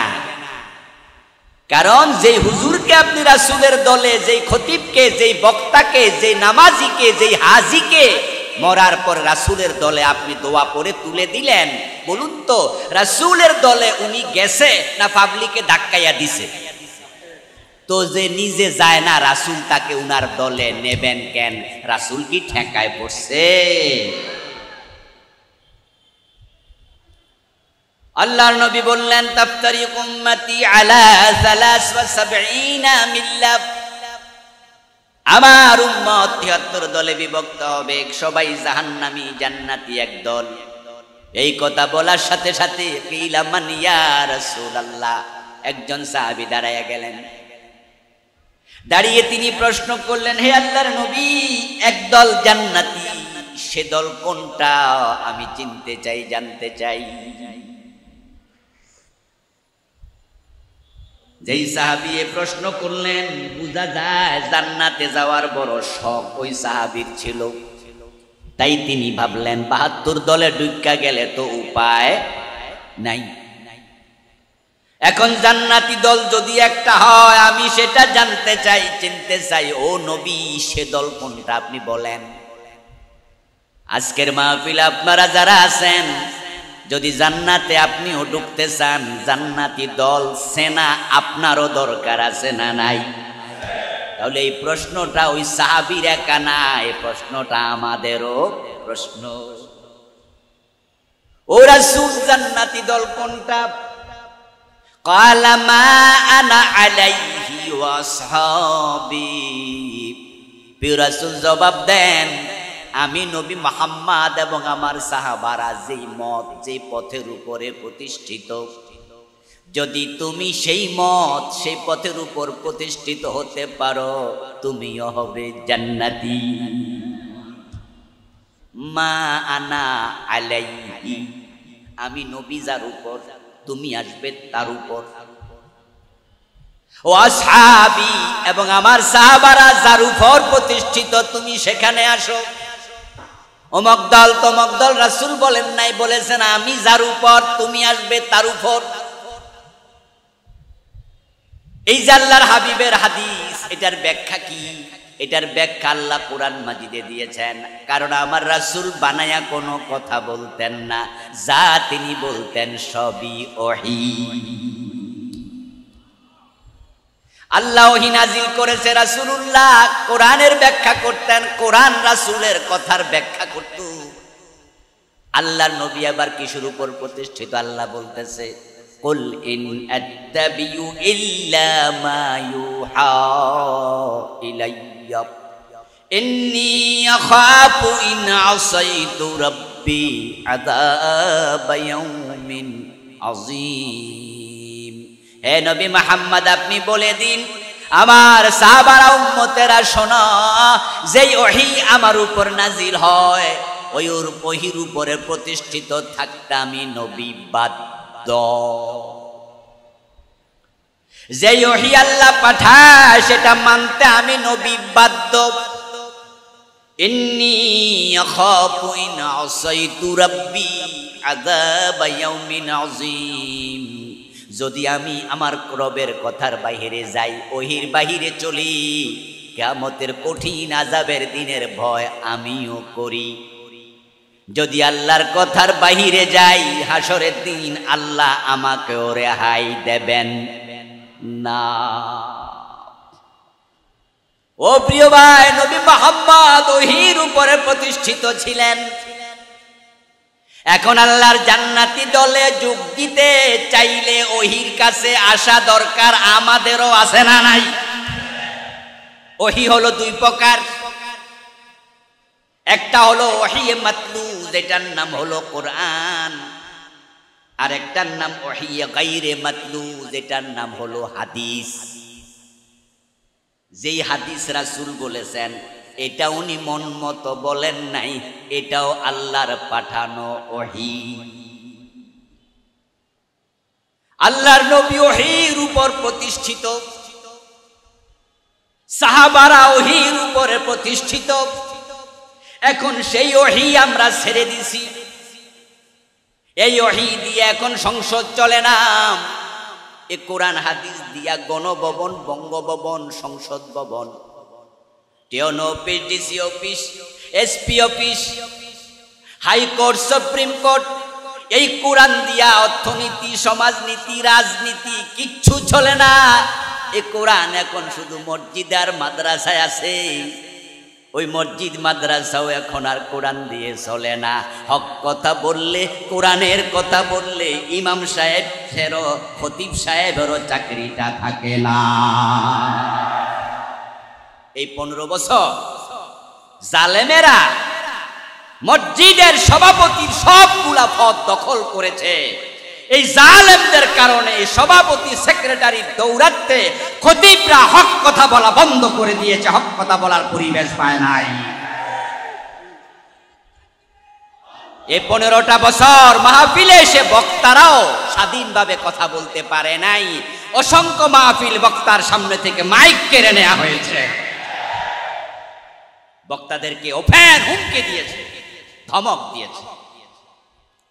Speaker 3: কারণ যেই হুজুরকে আপনি রাসূলের দলে, যেই খতিবকে, যেই বক্তাকে, যেই নামাজিকে, যেই হাজিকে মরার পর রাসূলের দলে আপনি দোয়া পড়ে তুলে দিলেন, বলুন তো রাসূলের দলে উনি গেছে না পাবলিকে ধাক্কাইয়া দিছে? তো যে নিজে যায় না, রাসূল তাকে উনার দলে নেবেন কেন? রাসূল কি ঠেকায় পড়ছে? আল্লাহর নবী বললেন তাফতারিক উম্মতি আলা 73 মিল্লাহ। আমার উম্মত 73 দলে বিভক্ত হবে, সবাই জাহান্নামী, জান্নাতি এক দল। এই কথা বলার সাথে সাথে কিলা মান ইয়া রাসূলুল্লাহ, একজন সাহাবী দাঁড়ায়া গেলেন। দাঁড়িয়ে তিনি প্রশ্ন করলেন, হে আল্লাহর নবী, একদল জান্নাতি, সে দল কোনটা? আমি চিনতে চাই, জানতে চাই। যেই সাহাবী এ প্রশ্ন করলেন, বুঝা যায় জান্নাতে যাওয়ার বড় শখ ওই সাহাবীর ছিল। তাই তিনি ভাবলেন ৭২ দলে ঢুকা গেলে তো উপায় নাই। এখন জান্নাতি দল যদি একটা হয়, আমি সেটা জানতে চাই, চিনতে চাই। ও নবী, সে দল কোনটা আপনি বলেন। আজকের মাহফিলে আপনারা যারা আছেন, যদি জান্নাতে আপনিও ঢুকতে চান, জান্নাতি দল সেনা আপনারও দরকার আছে না নাই? তাহলে এই প্রশ্নটা ওই সাহাবীর একা না, এই প্রশ্নটা আমাদেরও প্রশ্ন। ও রাসূল, জান্নাতি দল কোনটা? ক্বালা মা আনা আলাইহি ওয়া আসহাবী। প্রিয় রাসূল জবাব দেন, আমি নবী মুহাম্মদ এবং আমার সাহাবারা যেই মত, যে পথের উপরে প্রতিষ্ঠিত, যদি তুমি সেই মত, সেই পথের উপর প্রতিষ্ঠিত হতে পারো, তুমিও হবে জান্নাতি। মা আনা আলাইহি, আমি নবী যার উপর, তুমি আসবে তার উপর। ও আসহাবী, এবং আমার সাহাবারা যার উপর প্রতিষ্ঠিত, তুমি সেখানে আসো। অমুক দল তমুক দল রাসূল বলেন নাই, বলেছেন আমি যার উপর, তুমি আসবে তার উপর। এই যে আল্লাহর হাবিবের হাদিস, এটার ব্যাখ্যা কি? এটার ব্যাখ্যা আল্লাহ কোরআন মাজিদে দিয়েছেন। কারণ আমার রাসূল বানায়া কোনো কথা বলতেন না, যা তিনি বলতেন সবই ওহী। আল্লাহ ওহী নাজিল করেছে, রাসূলুল্লাহ কোরআনের ব্যাখ্যা করতেন, কোরআন রাসূলের কথার ব্যাখ্যা করত। আল্লাহর নবী আবার কিসের উপর প্রতিষ্ঠিত? আল্লাহ বলতেছে, কুল ইন আত্তাবিউ ইল্লা মা ইউহা ইলাইয়া ইন্নী আখাফু ইন আসাইতু রাব্বি আযাব ইয়াউমিন আযীম। হে নবী মুহাম্মদ, আপনি বলে দিন আমার সাহাবারা, উম্মতেরা শোনো, যেই ওহী আমার উপর নাজিল হয়, ওই ওহীর উপরে প্রতিষ্ঠিত থাকতে আমি নবী বাধ্য। যেই ওহী আল্লাহ পাঠায় সেটা মানতে আমি নবী বাধ্য। ইন্নী আখাফু ইন আসাইতু রাব্বি আযাব ইয়াউমিন আযীম। যদি আমি আমার রবের কথার বাইরে যাই, ওহির বাহিরে চলি, কিয়ামতের কঠিন আযাবের দিনের ভয় আমিও করি। যদি আল্লাহর কথার বাহিরে যাই, হাসরের দিন আল্লাহ আমাকেও রেহাই দেবেন না। ও প্রিয় ভাই, নবী মুহাম্মদ ওহীর উপরে প্রতিষ্ঠিত ছিলেন। এখন আল্লাহর জান্নাতি দলে যোগ দিতে চাইলে ওহীর কাছে আসা দরকার, আমাদেরও আছে না নাই? ওহী হলো দুই প্রকার। একটা হলো ওহী মাতলু, যেটার নাম হলো কোরআন, আর একটার নাম ওহী গায়রে মাতলু, যেটার নাম হলো হাদিস। যেই হাদিস রাসূল বলেছেন, এটা উনি মন মতো বলেন নাই, এটাও আল্লাহর পাঠানো ওহী। আল্লাহর নবী ওহীর উপর প্রতিষ্ঠিত, সাহাবারা ওহীর উপরে প্রতিষ্ঠিত। এখন সেই ওহী আমরা ছেড়ে দিছি। এই ওহী দিয়ে এখন সংসদ চলে না। এ কোরআন হাদিস দিয়া গণভবন, বঙ্গভবন, সংসদ ভবন, টিওনো office, DC office, SP office, high court, supreme court, এই কোরআন দিয়া অর্থনীতি, সমাজনীতি, রাজনীতি কিচ্ছু চলে না। এ কোরআন এখন শুধু মসজিদ আর মাদ্রাসায় আছে। ওই মসজিদ মাদ্রাসাও এখন আর কোরআন দিয়ে চলে না। হক কথা বললে, কোরআনের কথা বললে ইমাম সাহেবেরও, খতিব সাহেবেরও চাকরিটা থাকে না। এই 15 বছর জালেমেরা
Speaker 2: মসজিদের সভাপতির সবগুলা পদ দখল করেছে। এই জালেমদের কারণে সভাপতি সেক্রেটারির দৌরাত্মে খতিবরা হক কথা বলা বন্ধ করে দিয়েছে, হক কথা বলার পরিবেশ পায় নাই। এই 15টা বছর মাহফিলে এসে বক্তারাও স্বাধীনভাবে কথা বলতে পারে নাই। অসংখ্য মাহফিল বক্তার সামনে থেকে মাইক কেড়ে নেওয়া হয়েছে, বক্তাদেরকে ওপেন হুমকি দিয়েছে, ধমক দিয়েছে।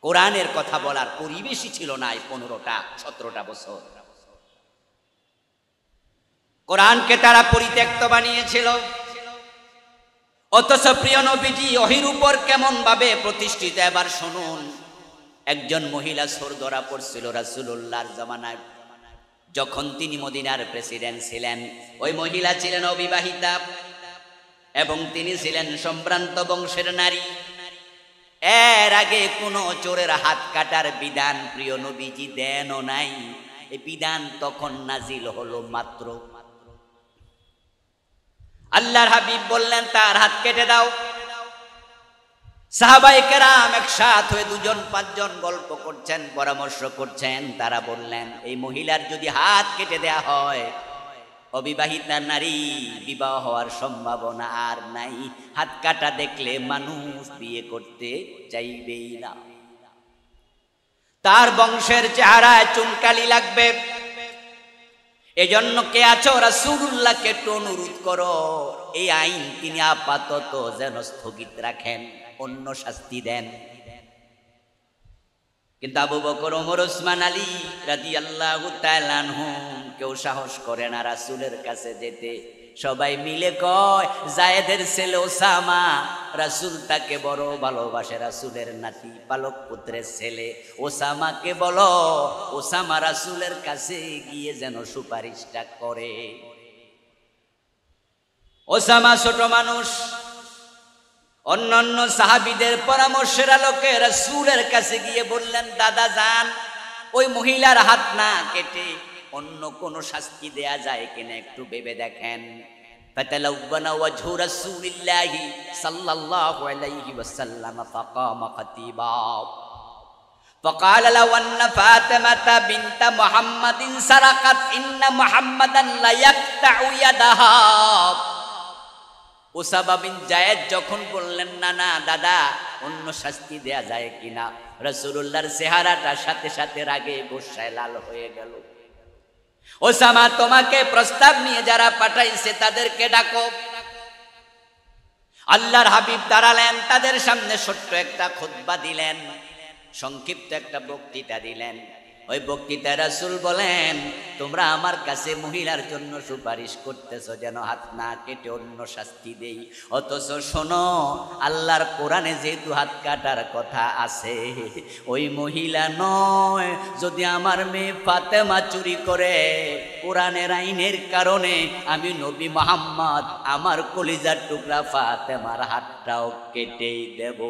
Speaker 2: কোরআনের কথা বলার পরিবেশই ছিল না এই 17টা বছর। কোরআনকে তারা পরিত্যক্ত বানিয়েছিল। অথচ প্রিয় নবীজি ওহির উপর কেমন ভাবে প্রতিষ্ঠিত। এবার শুনুন, একজন মহিলা সোর ধরা পড়ছিল রাসূলুল্লাহর জামানায়, যখন তিনি মদিনার প্রেসিডেন্ট ছিলেন। ওই মহিলা ছিলেন অবিবাহিতা এবং তিনি ছিলেন সম্ভ্রান্ত বংশের নারী। এর আগে কোনো চোরের হাত কাটার বিধান প্রিয় নবীজি দেনও নাই। এই বিধান তখন নাজিল হলো মাত্র। আল্লাহর হাবিব বললেন তার হাত কেটে দাও। সাহাবায়ে কেরাম একসাথে হয়ে 2-5 গল্প করছেন, পরামর্শ করছেন। তারা বললেন এই মহিলার যদি হাত কেটে দেয়া হয়, অবিবাহিতা নারী, বিবাহ হওয়ার সম্ভাবনা আর নাই। হাত কাটা দেখলে মানুষ বিয়ে করতে চাইবেই না, তার বংশের চেহারায় চুনকালি লাগবে। এজন্য কে আছো রাসূলুল্লাহকে একটু অনুরোধ করো, এই আইন তিনি আপাতত যেন স্থগিত রাখেন, অন্য শাস্তি দেন। কিন্তু আবু বকর, ওমর, ওসমান, আলী রাদিয়াল্লাহু তাআলা আনহুম কেউ সাহস করে না রাসূলের কাছে যেতে। সবাই মিলে কয় যায়েদের ছেলে ওসামা, রাসূল তাকে বড় ভালোবাসে, রাসূলের নাতি পালক পুত্রের ছেলে ওসামাকে বলো, ওসামা রাসূলের কাছে গিয়ে যেন সুপারিশটা করে। ওসামা ছোট মানুষ, অন্যান্য সাহাবীদের পরামর্শের আলোকে রাসূলের কাছে গিয়ে বললেন, দাদা যান, ওই মহিলার হাত না কেটে অন্য কোন শাস্তি দেয়া যায় কিনা একটু ভেবে দেখেন। ফাতালাওয়ানা ওয়াজহু রাসূলিল্লাহি সাল্লাল্লাহু আলাইহি ওয়াসাল্লাম ফাকামা খাতিবা فقال لو أن فاطمة بنت محمد سرقت إن محمدا لا يقطع يدها। ওসামা বিন জায়েদ যখন বললেন না না দাদা অন্য শাস্তি দেয়া যায় কিনা, রাসূলুল্লাহর চেহারাটা সাথে সাথে রাগে গোসায় লাল হয়ে গেল। ওসামা, তোমাকে প্রস্তাব নিয়ে যারা পাঠাইছে তাদেরকে ডাকো। আল্লাহর হাবিব দাঁড়ালেন, তাদের সামনে ছোট্ট একটা খুতবা দিলেন, সংক্ষিপ্ত একটা বক্তৃতা দিলেন। ওই বক্তৃতায় রাসূল বলেন, তোমরা আমার কাছে মহিলার জন্য সুপারিশ করতেছো যেন হাত না কেটে অন্য শাস্তি দেই, অথচ শোনো আল্লাহর কোরআনে যেহেতু হাত কাটার কথা আছে, ওই মহিলা নয়, যদি আমার মেয়ে ফাতেমা চুরি করে কোরআনের আইনের কারণে আমি নবী মুহাম্মদ আমার কলিজার টুকরা ফাতেমার হাতটাও কেটেই দেব।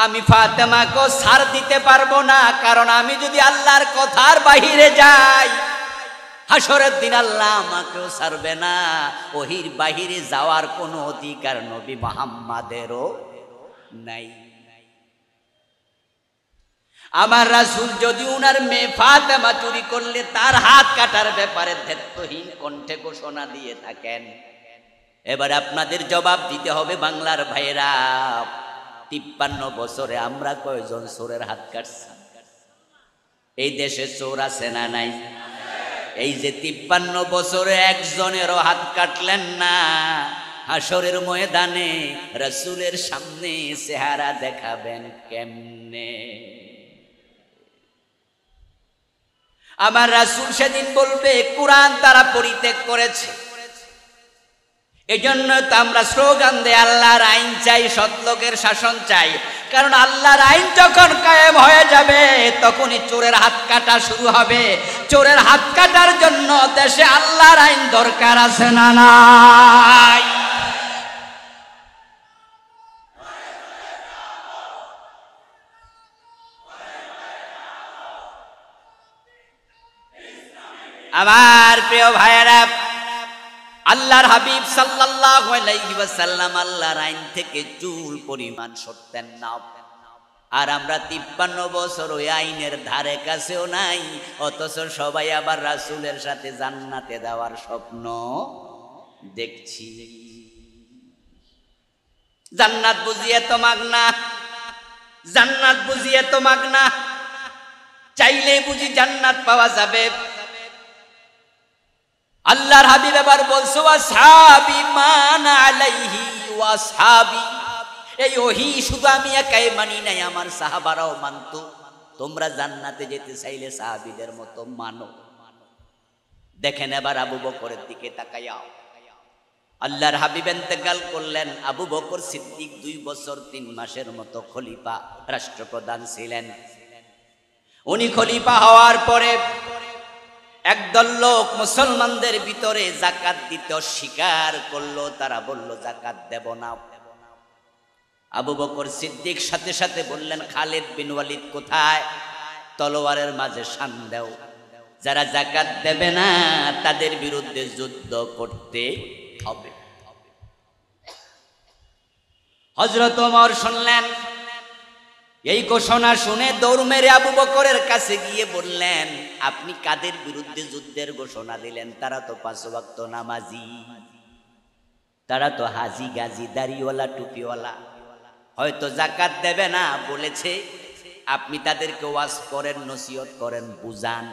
Speaker 2: আমি ফাতেমাকে ছাড় দিতে পারবো না, কারণ আমি যদি আল্লাহর কথার বাহিরে যাই হাসরের দিন আল্লাহ আমাকেও ছাড়বে না। ওহির বাহিরে যাওয়ার কোনো অধিকার নবী মুহাম্মাদেরও নাই। আমার রাসূল যদি উনার মেয়ে ফাতেমা চুরি করলে তার হাত কাটার ব্যাপারে দ্ব্যর্থহীন কণ্ঠে ঘোষণা দিয়ে থাকেন, এবার আপনাদের জবাব দিতে হবে বাংলার ভাইরা। 53 বছরে আমরা কয়জন চোরের হাত কাটছি? এই দেশে চোর আছে না নাই? এই যে 53 বছরে একজনেরও হাত কাটলেন না, হাসরের ময়দানে রাসূলের সামনে চেহারা দেখাবেন কেমনে? আমার রাসূল সেদিন বলবে কোরআন তারা পরিত্যাগ করেছে। এজন্য তো আমরা স্লোগান দেই আল্লাহর আইন চাই, সৎলোকের শাসন চাই। কারণ আল্লাহর আইন যখন কায়েম হয়ে যাবে তখনই চোরের হাত কাটা শুরু হবে। চোরের হাত কাটার জন্য দেশে আল্লাহর আইন দরকার আছে না নাই? আমার প্রিয় ভাইয়েরা,
Speaker 3: আল্লাহর হাবিব সাল্লাল্লাহু আলাইহি ওয়াসাল্লাম আল্লাহর আইন থেকে চুল পরিমাণ সরতেন না। আর আমরা 53 বছর ওই আইনের ধারে কাছেও নাই, অথচ সবাই আবার রাসূলের সাথে জান্নাতে যাওয়ার স্বপ্ন দেখছি। জান্নাত বুঝিয়ে তো মাগনা, জান্নাত বুঝিয়ে তো মাগনা, চাইলে বুঝি জান্নাত পাওয়া যাবে? আল্লাহর হাবিব এবার বলছো আসহাবি মান আলাইহি ওয়া আসহাবি, এই ওহী শুধু আমি একাই মানি নাই, আমার সাহাবারাও মানতো। তোমরা জান্নাতে যেতে চাইলে সাহাবীদের মতো মানো। দেখেন এবার আবু বকরের দিকে তাকায়া। আল্লাহর হাবিব ইন্তেকাল করলেন, আবু বকর সিদ্দিক 2 বছর 3 মাসের মতো খলিফা রাষ্ট্রপ্রধান ছিলেন। উনি খলিফা হওয়ার পরে একদল লোক মুসলমানদের ভিতরে যাকাত দিতে অস্বীকার করলো। তারা বলল যাকাত দেব না। আবু বকর সিদ্দিক সাথে সাথে বললেন, খালিদ বিন ওয়ালিদ কোথায়? তলোয়ারের মাঝে শান দাও। যারা যাকাত দেবে না তাদের বিরুদ্ধে যুদ্ধ করতে হবে। হযরত ওমর শুনলেন, এই ঘোষণা শুনে দৌড় মেরে আবু বকরের কাছে গিয়ে বললেন, আপনি কাদের বিরুদ্ধে যুদ্ধের ঘোষণা দিলেন? তারা তো 5 ওয়াক্ত নামাজি, তারা তো হাজি গাজি দাড়িওয়ালা টুপিওয়ালা, হয়তো যাকাত দেবে না বলেছে। আপনি তাদেরকে ওয়াজ করেন, নসিহত করেন, বুঝান,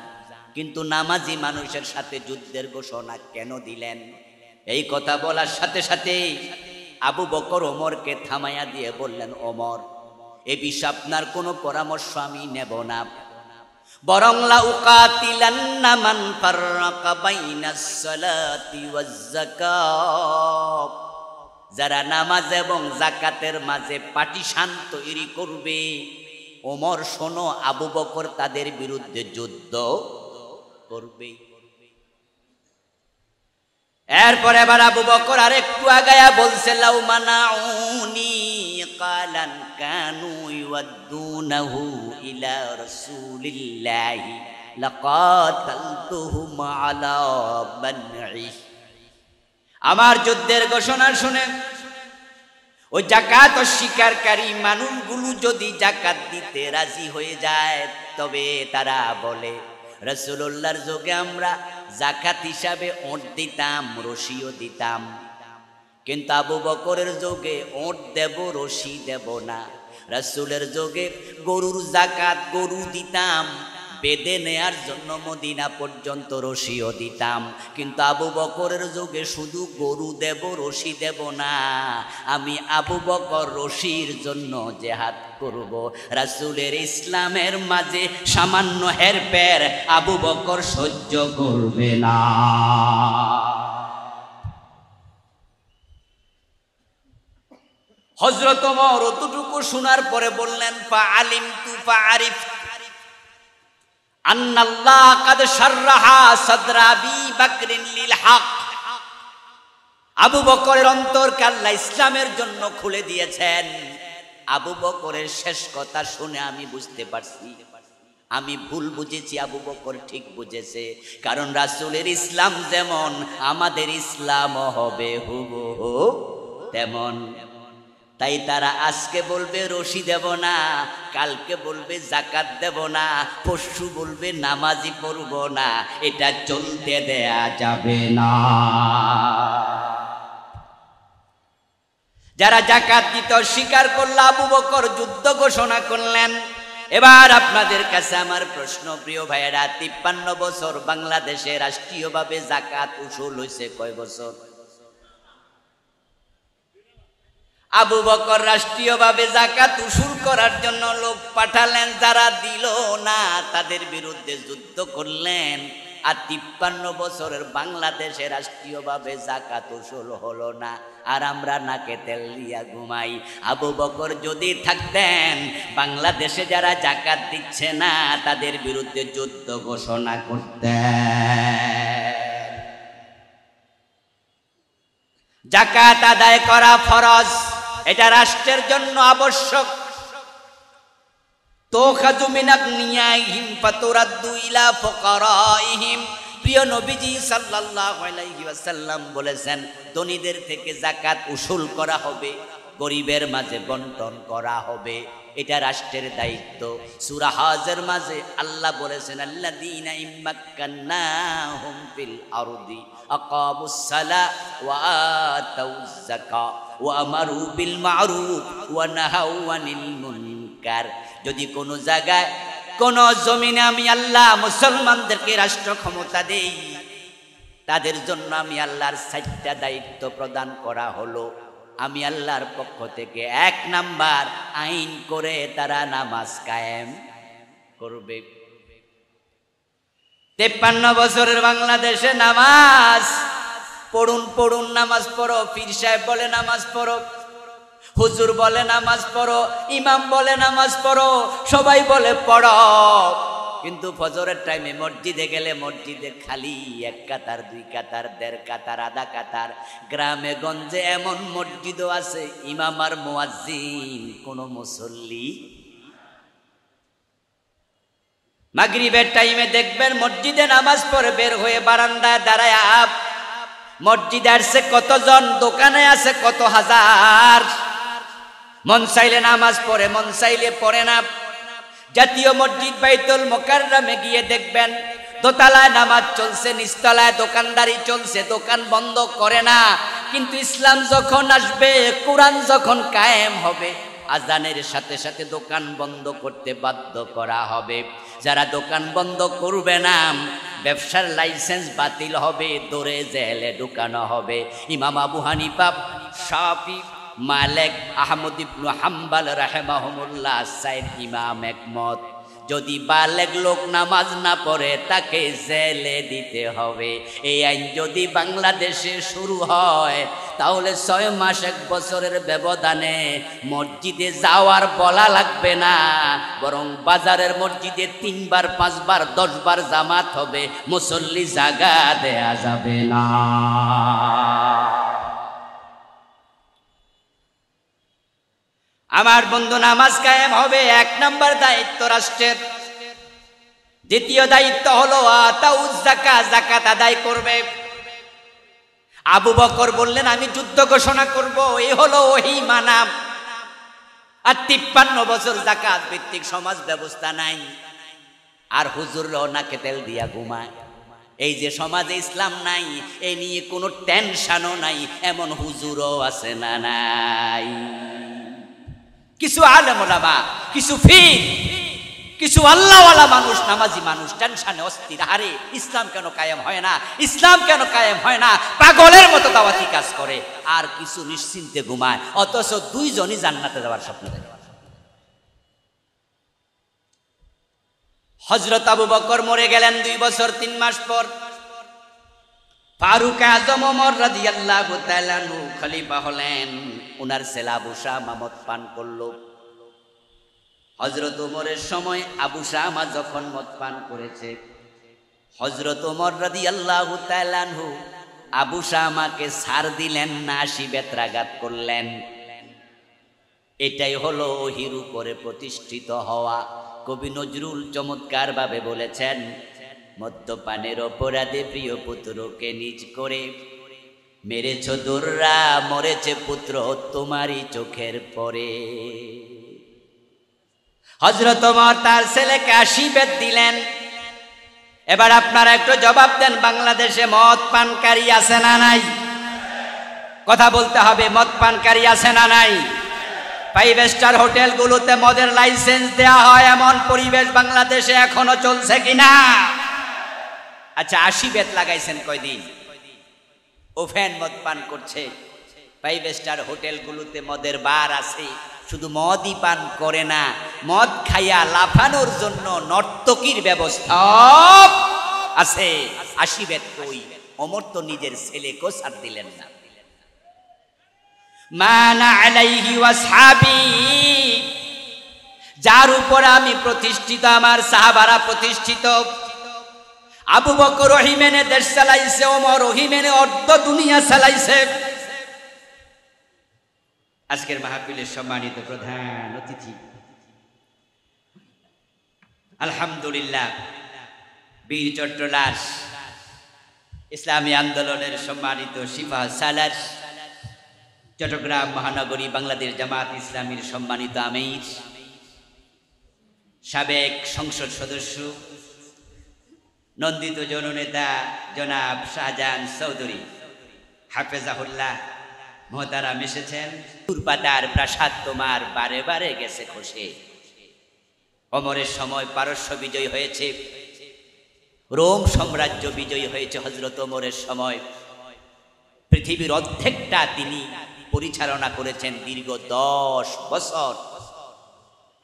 Speaker 3: কিন্তু নামাজি মানুষের সাথে যুদ্ধের ঘোষণা কেন দিলেন? এই কথা বলার সাথে সাথে আবু বকর ওমরকে থামাইয়া দিয়ে বললেন, ওমর, এ বিষয়ে আপনার কোনো পরামর্শ আমি নেব না, বরং লা উকাতিলান্না মান ফাররাকা বাইনাস সালাতি ওয়াজ যাকাত, যারা নামাজ এবং যাকাতের মাঝে পাটিশান তৈরি করবে, ওমর শোনো, আবু বকর তাদের বিরুদ্ধে যুদ্ধ করবে। এরপরে এবার আবু বকর আর একটু আগায়া বলছে, লাউ মানাউনি কালান কানু ইউদ্দুনাহু ইলা রাসূলিল্লাহি লাকাতালতুহুম আলা মানঈ। আমার যুদ্ধের ঘোষণা শুনে ওই যাকাত অস্বীকারী মানুষগুলো যদি যাকাত দিতে রাজি হয়ে যায়, তবে তারা বলে রাসূলুল্লাহর যুগে আমরা যাকাত হিসাবে ওট দিতাম, রশিও দিতাম, কিন্তু আবু বকরের যুগে ওট দেব, রশি দেব না। রাসূলের যুগে গরুর যাকাত, গরু দিতাম, বেঁধে নেয়ার জন্য মদিনা পর্যন্ত রশিও দিতাম, কিন্তু আবু বকরের যুগে শুধু গরু দেব, রশি দেব না। আমি আবু বকর রশির জন্য জিহাদ করব। রাসূলের ইসলামের মাঝে সামান্য হেরফের আবু বকর সহ্য করবে না। হযরত ওমর অতটুকু শোনার পরে বললেন, ফাআলিমতু ফাআরিফ আন্নাল্লাহ কাদ শাররাহা সাদরা আবি বকরিন লিল হক। আবু বকরের অন্তরকে আল্লাহ ইসলামের জন্য খুলে দিয়েছেন। আবু বকরের শেষ কথা শুনে আমি বুঝতে পারছি আমি ভুল বুঝেছি, আবু বকর ঠিক বুঝেছে। কারণ রাসূলের ইসলাম যেমন, আমাদের ইসলামও হবে হুবহু তেমন। তাই তারা আজকে বলবে রশি দেব না, কালকে বলবে যাকাত দেব না, পরশু বলবে নামাজি পড়ব না। এটা চলতে দেয়া যাবে না। যারা যাকাত দিতে অস্বীকার করল, আবু বকর যুদ্ধ ঘোষণা করলেন। এবার আপনাদের কাছে আমার প্রশ্ন, প্রিয় ভাইয়েরা, 53 বছর বাংলাদেশে রাষ্ট্রীয়ভাবে যাকাত উসুল হয়েছে কয় বছর? আবু বকর রাষ্ট্রীয়ভাবে যাকাত উসুল করার জন্য লোক পাঠালেন, যারা দিল না তাদের বিরুদ্ধে যুদ্ধ করলেন। আর 53 বছরের বাংলাদেশে রাষ্ট্রীয়ভাবে যাকাত উসুল হলো না, আর আমরা নাকে তেল দিয়া ঘুমাই। আবু বকর যদি থাকতেন, বাংলাদেশে যারা যাকাত দিচ্ছে না তাদের বিরুদ্ধে যুদ্ধ ঘোষণা করতেন। যাকাত আদায় করা ফরজ, এটা রাষ্ট্রের জন্য আবশ্যক। তুখাযু মিন আগনিয়াইহিম ফাতুরাদ্দু ইলা ফুকারাইহিম প্রিয় নবীজি সাল্লাল্লাহু আলাইহি ওয়াসাল্লাম বলেছেন, ধনীদের থেকে যাকাত উসুল করা হবে, গরিবের মাঝে বন্টন করা হবে, এটা রাষ্ট্রের দায়িত্ব। সূরা হজের মাঝে আল্লাহ বলেছেন, আল্লাযীনা ইম্মাক্কান্নাহুম ফিল আরদি আকামুস সালাহ ওয়া আতাউয যাকাত ওয়া আমারু বিল মা'রুফ ওয়া নাহাউ আনিল মুনকার। যদি কোনো জায়গায় কোন জমিনে আমি আল্লাহ মুসলমানদেরকে রাষ্ট্র ক্ষমতা দেই, তাদের জন্য আমি আল্লাহর 4টা দায়িত্ব প্রদান করা হলো। আমি আল্লাহর পক্ষ থেকে 1 নাম্বার আইন করে তারা নামাজ কায়েম করবে। 53 বছরের বাংলাদেশে নামাজ পড়ুন নামাজ পড়ো, পীর সাহেব বলে নামাজ পড়ো, হুজুর বলে নামাজ পড়ো, ইমাম বলে নামাজ পড়ো, সবাই বলে পড়ো, কিন্তু ফজরের টাইমে মসজিদে গেলে মসজিদে খালি 1 কাতার 2 কাতার 1.5 কাতার আধা কাতার। গ্রামে গঞ্জে এমন মসজিদও আছে ইমাম আর মুয়াজ্জিন কোনো মুসল্লি। মাগরিবের টাইমে দেখবেন মসজিদে নামাজ পড়ে বের হয়ে বারান্দায় দাঁড়ায় মসজিদে আসছে কতজন, দোকানে আছে কত হাজার। মন চাইলে নামাজ পড়ে, মন চাইলে পড়ে না। জাতীয় মসজিদ বাইতুল মুকাররমে গিয়ে দেখবেন দোতলায় নামাজ চলছে, নিচতলায় দোকানদারি চলছে, দোকান বন্ধ করে না। কিন্তু ইসলাম যখন আসবে, কোরআন যখন কায়েম হবে, আজানের সাথে সাথে দোকান বন্ধ করতে বাধ্য করা হবে। যারা দোকান বন্ধ করবে না, ব্যবসার লাইসেন্স বাতিল হবে, দৌড়ে জেলে ঢুকানো হবে। ইমাম আবু হানিফা, শাফি, মালিক, আহমদ ইবনে হাম্বল রাহিমাহুমুল্লাহ 4 ইমাম একমত, যদি বালেগ লোক নামাজ না পড়ে তাকে জেলে দিতে হবে। এই আইন যদি বাংলাদেশে শুরু হয়, তাহলে 6 মাস 1 বছরের ব্যবধানে মসজিদে যাওয়ার বলা লাগবে না, বরং বাজারের মসজিদে 3 বার 5 বার 10 বার জামাত হবে, মুসল্লি জায়গা দেয়া যাবে না। আমার বন্ধু, নামাজ কায়েম হবে 1 নাম্বার দায়িত্ব রাষ্ট্রের। দ্বিতীয় দায়িত্ব হলো আতাউয যাকাত, যাকাত আদায় করবে। আবু বকর বললেন, আমি যুদ্ধ ঘোষণা করব, এই হলো ওহী মানা। আর 53 বছর যাকাত ভিত্তিক সমাজ ব্যবস্থা নাই, আর হুজুররাও নাকে তেল দিয়া ঘুমায়। এই যে সমাজে ইসলাম নাই, এই নিয়ে কোনো টেনশনও নাই, এমন হুজুরও আছে না নাই? কিছু আলেম ওলামা, কিছু ফির, কিছু আল্লাহওয়ালা মানুষ, নামাজি মানুষ টেনশনে অস্থির, আরে ইসলাম কেন কায়েম হয় না, ইসলাম কেন কায়েম হয় না, পাগলের মতো দাওয়াতি কাজ করে। আর কিছু নিশ্চিন্তে ঘুমায়, অথচ 2 জনই জান্নাতে যাওয়ার স্বপ্ন দেখে। হযরত আবু বকর মরে গেলেন 2 বছর 3 মাস পর। ফারুক আজম ওমর রাদিয়াল্লাহু তাআলা আনহু খলিফা হলেন। উনার ছেলে আবু শামা মদ পান করলো। হযরত ওমরের সময় আবু শামা যখন মদ পান করেছে, হযরত ওমর রাদিয়াল্লাহু তাআলা আনহু আবু শামাকে ছাড় দিলেন না, শিবেত্রাঘাত করলেন। এটাই হলো ওহীর উপরে প্রতিষ্ঠিত হওয়া। কবি নজরুল চমৎকার ভাবে বলেছেন, মদ্যপানের অপরাধে প্রিয় পুত্রকে নিজ করে মেরেছ দুররা, মরেছে পুত্র তোমারই চোখের পরে। হযরত ওমর তার ছেলেকে 80 বেত দিলেন। এবার আপনারা একটু জবাব দেন, বাংলাদেশে মদ পানকারী আছে না নাই? কথা বলতে হবে, মদ পানকারী আছে না নাই? 5 স্টার হোটেলগুলোতে মদের লাইসেন্স দেয়া হয়, এমন পরিবেশ বাংলাদেশে এখনো চলছে কিনা? আচ্ছা, 80 বেত লাগাইছেন কয়দিন? ওভেন মদ পান করছে। 5 স্টার হোটেলগুলোতে মদের বার আছে, শুধু মদই পান করে না, মদ খাইয়া লাফানোর জন্য নর্তকীর ব্যবস্থা আছে। 80 বেত কই? ওমর তো নিজের ছেলেকেও ছাড় দিলেন না। মানা আলাইহি ওয়াসহাবি, যার উপর আমি প্রতিষ্ঠিত, আমার সাহাবারা প্রতিষ্ঠিত। আবু বকর রহিমেনে দেশ চালাইছে, ওমর রহিমেনে অর্ধ দুনিয়া চালাইছে। আজকের মাহফিলের সম্মানিত প্রধান অতিথি, আলহামদুলিল্লাহ, বীর চট্টলাস
Speaker 2: ইসলামী আন্দোলনের সম্মানিত সিপাহ সালার, চট্টগ্রাম মহানগরী বাংলাদেশ জামাত ইসলামীর সম্মানিত আমির, সাবেক সংসদ সদস্য, নন্দিত জননেতা জনাব শাহজাহান চৌধুরী হাফেজাহুল্লাহ মোহতারাম এসেছেন। পাতার প্রাসাদ তোমার বারে বারে গেছে খসে। ওমরের সময় পারস্য বিজয় হয়েছে, রোম সাম্রাজ্য বিজয়ী হয়েছে হযরত ওমরের সময়। পৃথিবীর অর্ধেকটা তিনি পরিচালনা করেছেন দীর্ঘ 10 বছর।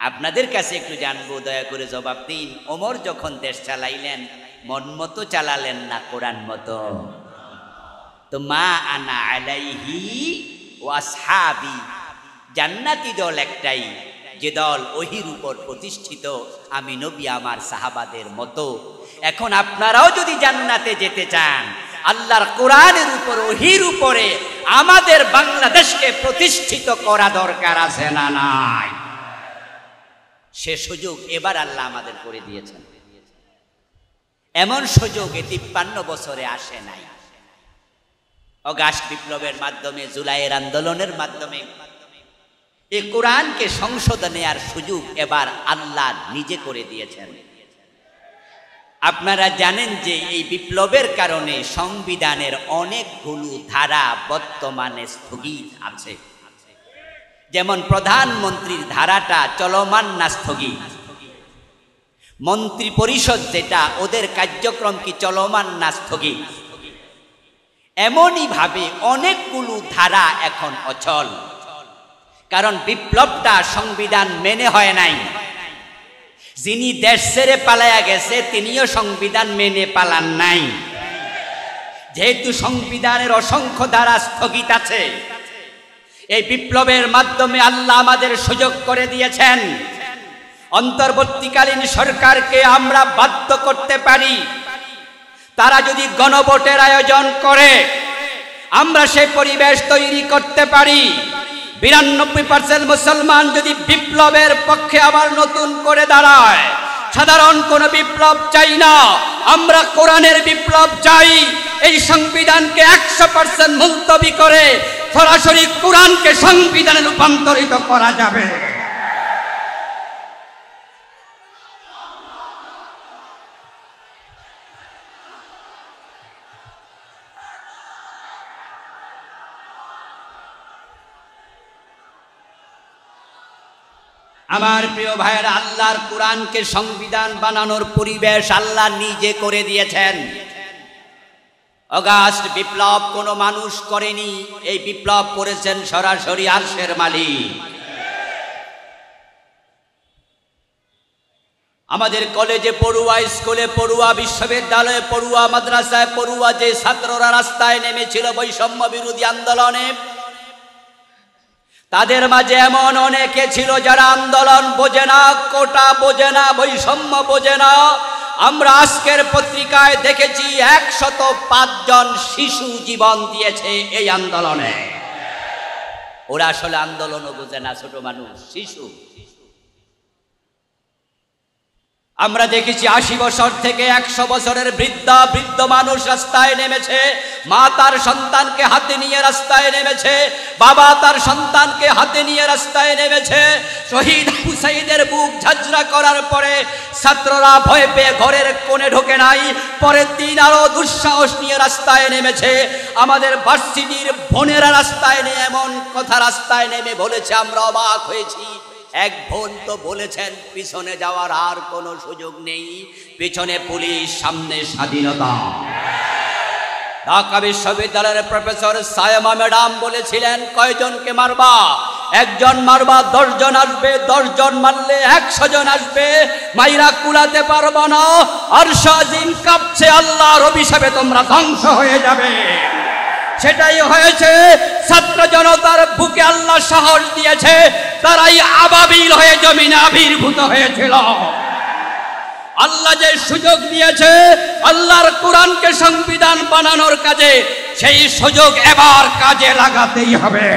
Speaker 2: আপনাদের কাছে একটু জানবো, দয়া করে জবাব দিন, ওমর যখন দেশ চালাইলেন মন মতো চালালেন না কোরআন মতো? তো মা আনা আলাইহি ওয়া আসহাবি, জান্নাতি দল একটাই, যে দল ওহির উপর প্রতিষ্ঠিত, আমি নবী আমার সাহাবাদের মতো। এখন আপনারাও যদি জান্নাতে যেতে চান, আল্লাহর কোরআনের উপর ওহির উপরে আমাদের বাংলাদেশকে প্রতিষ্ঠিত করা দরকার আছে না নাই? সে সুযোগ এবার আল্লাহ আমাদের করে দিয়েছেন। এমন সুযোগ 53 বছরে আসে নাই। অগাস্ট বিপ্লবের মাধ্যমে, জুলাইয়ের আন্দোলনের মাধ্যমে এই কোরআনকে সংশোধনে আর সুযোগ এবার আল্লাহ নিজে করে দিয়েছেন। আপনারা জানেন যে এই বিপ্লবের কারণে সংবিধানের অনেকগুলো ধারা বর্তমানে স্থগিত আছে। যেমন প্রধানমন্ত্রীর ধারাটা চলমান না স্থগিত, মন্ত্রী পরিষদ যেটা, ওদের কার্যক্রম কি চলমান না স্থগিত। এমনই ভাবে অনেকগুলো ধারা এখন অচল, কারণ বিপ্লবটা সংবিধান মেনে হয় নাই। যিনি দেশ ছেড়ে পালায়া গেছে তিনিও সংবিধান মেনে পালান নাই। যেহেতু সংবিধানের অসংখ্য ধারা স্থগিত আছে, এই বিপ্লবের মাধ্যমে আল্লাহ আমাদের সুযোগ করে দিয়েছেন। অন্তর্বর্তীকালীন সরকারকে আমরা বাধ্য করতে পারি, তারা যদি গণভোটের আয়োজন করে আমরা সেই পরিবেশ তৈরি করতে পারি। 92% মুসলমান যদি বিপ্লবের পক্ষে আবার নতুন করে দাঁড়ায়, সাধারণ কোন বিপ্লব চাই না, আমরা কোরআনের বিপ্লব চাই। এই সংবিধানকে 100% মুলতবি করে সরাসরি কোরআনকে সংবিধানে রূপান্তরিত করা যাবে। আমার প্রিয় ভাইয়েরা, আল্লাহর কোরআনকে সংবিধান বানানোর পরিবেশ আল্লাহ নিজে করে দিয়েছেন। অগাস্ট বিপ্লব কোনো মানুষ করেনি, এই বিপ্লব করেছেন সরাসরি আরশের মালিক। আমাদের কলেজে পড়ুয়া, স্কুলে পড়ুয়া, বিশ্ববিদ্যালয়ে পড়ুয়া, মাদ্রাসায় পড়ুয়া যে ছাত্ররা রাস্তায় নেমেছিল বৈষম্য বিরোধী আন্দোলনে, তাদের মাঝে এমন অনেকে ছিল যারা আন্দোলন বোঝে না, কোটা বোঝে না, বৈষম্য বোঝে না। আমরা আজকের পত্রিকায় দেখেছি 105 জন শিশু জীবন দিয়েছে এই আন্দোলনে। ওরা আসলে আন্দোলনও বোঝে না, ছোট মানুষ, শিশু। আমরা দেখেছি 80 বছর থেকে 100 বছরের বৃদ্ধ মানুষ রাস্তায় নেমেছে, মা তার সন্তানকে হাতে নিয়ে রাস্তায় নেমেছে, বাবা তার সন্তানকে হাতে নিয়ে রাস্তায় নেমেছে। শহীদ হুসাইনের বুক ঝাঁঝরা করার পরে ছাত্ররা ভয় পেয়ে ঘরের কোণে ঢোকে নাই, পরের দিন আরো দুঃসাহস নিয়ে রাস্তায় নেমেছে। আমাদের ভার্সিটির বোনেরা রাস্তায় নেমে এমন কথা রাস্তায় নেমে বলেছে, আমরা অবাক হয়েছি। এক বোন তো বলেছেন পিছনে যাওয়ার আর কোনো সুযোগ নেই, পিছনে পুলিশ, সামনে স্বাধীনতা। ঢাকা বিশ্ববিদ্যালয়ের প্রফেসর সায়মা ম্যাডাম বলেছিলেন, কয়জনকে মারবা? একজন মারবা 10 জন আসবে, 10 জন মারলে 100 জন আসবে, মাইরা কুলাতে পারবা না, আরশ আজিম কাঁপছে, আল্লাহর অভিশাপে তোমরা ধ্বংস হয়ে যাবে। সেটাই হয়েছে। ছাত্র জনতার বুকে আল্লাহ সাহস দিয়েছে, তারাই আবাবিল হয়ে জমিনে আবির্ভূত হয়েছিল। আল্লাহ যে সুযোগ দিয়েছে আল্লাহর কোরআনকে সংবিধান বানানোর কাজে, সেই সুযোগ এবার কাজে লাগাতেই হবে।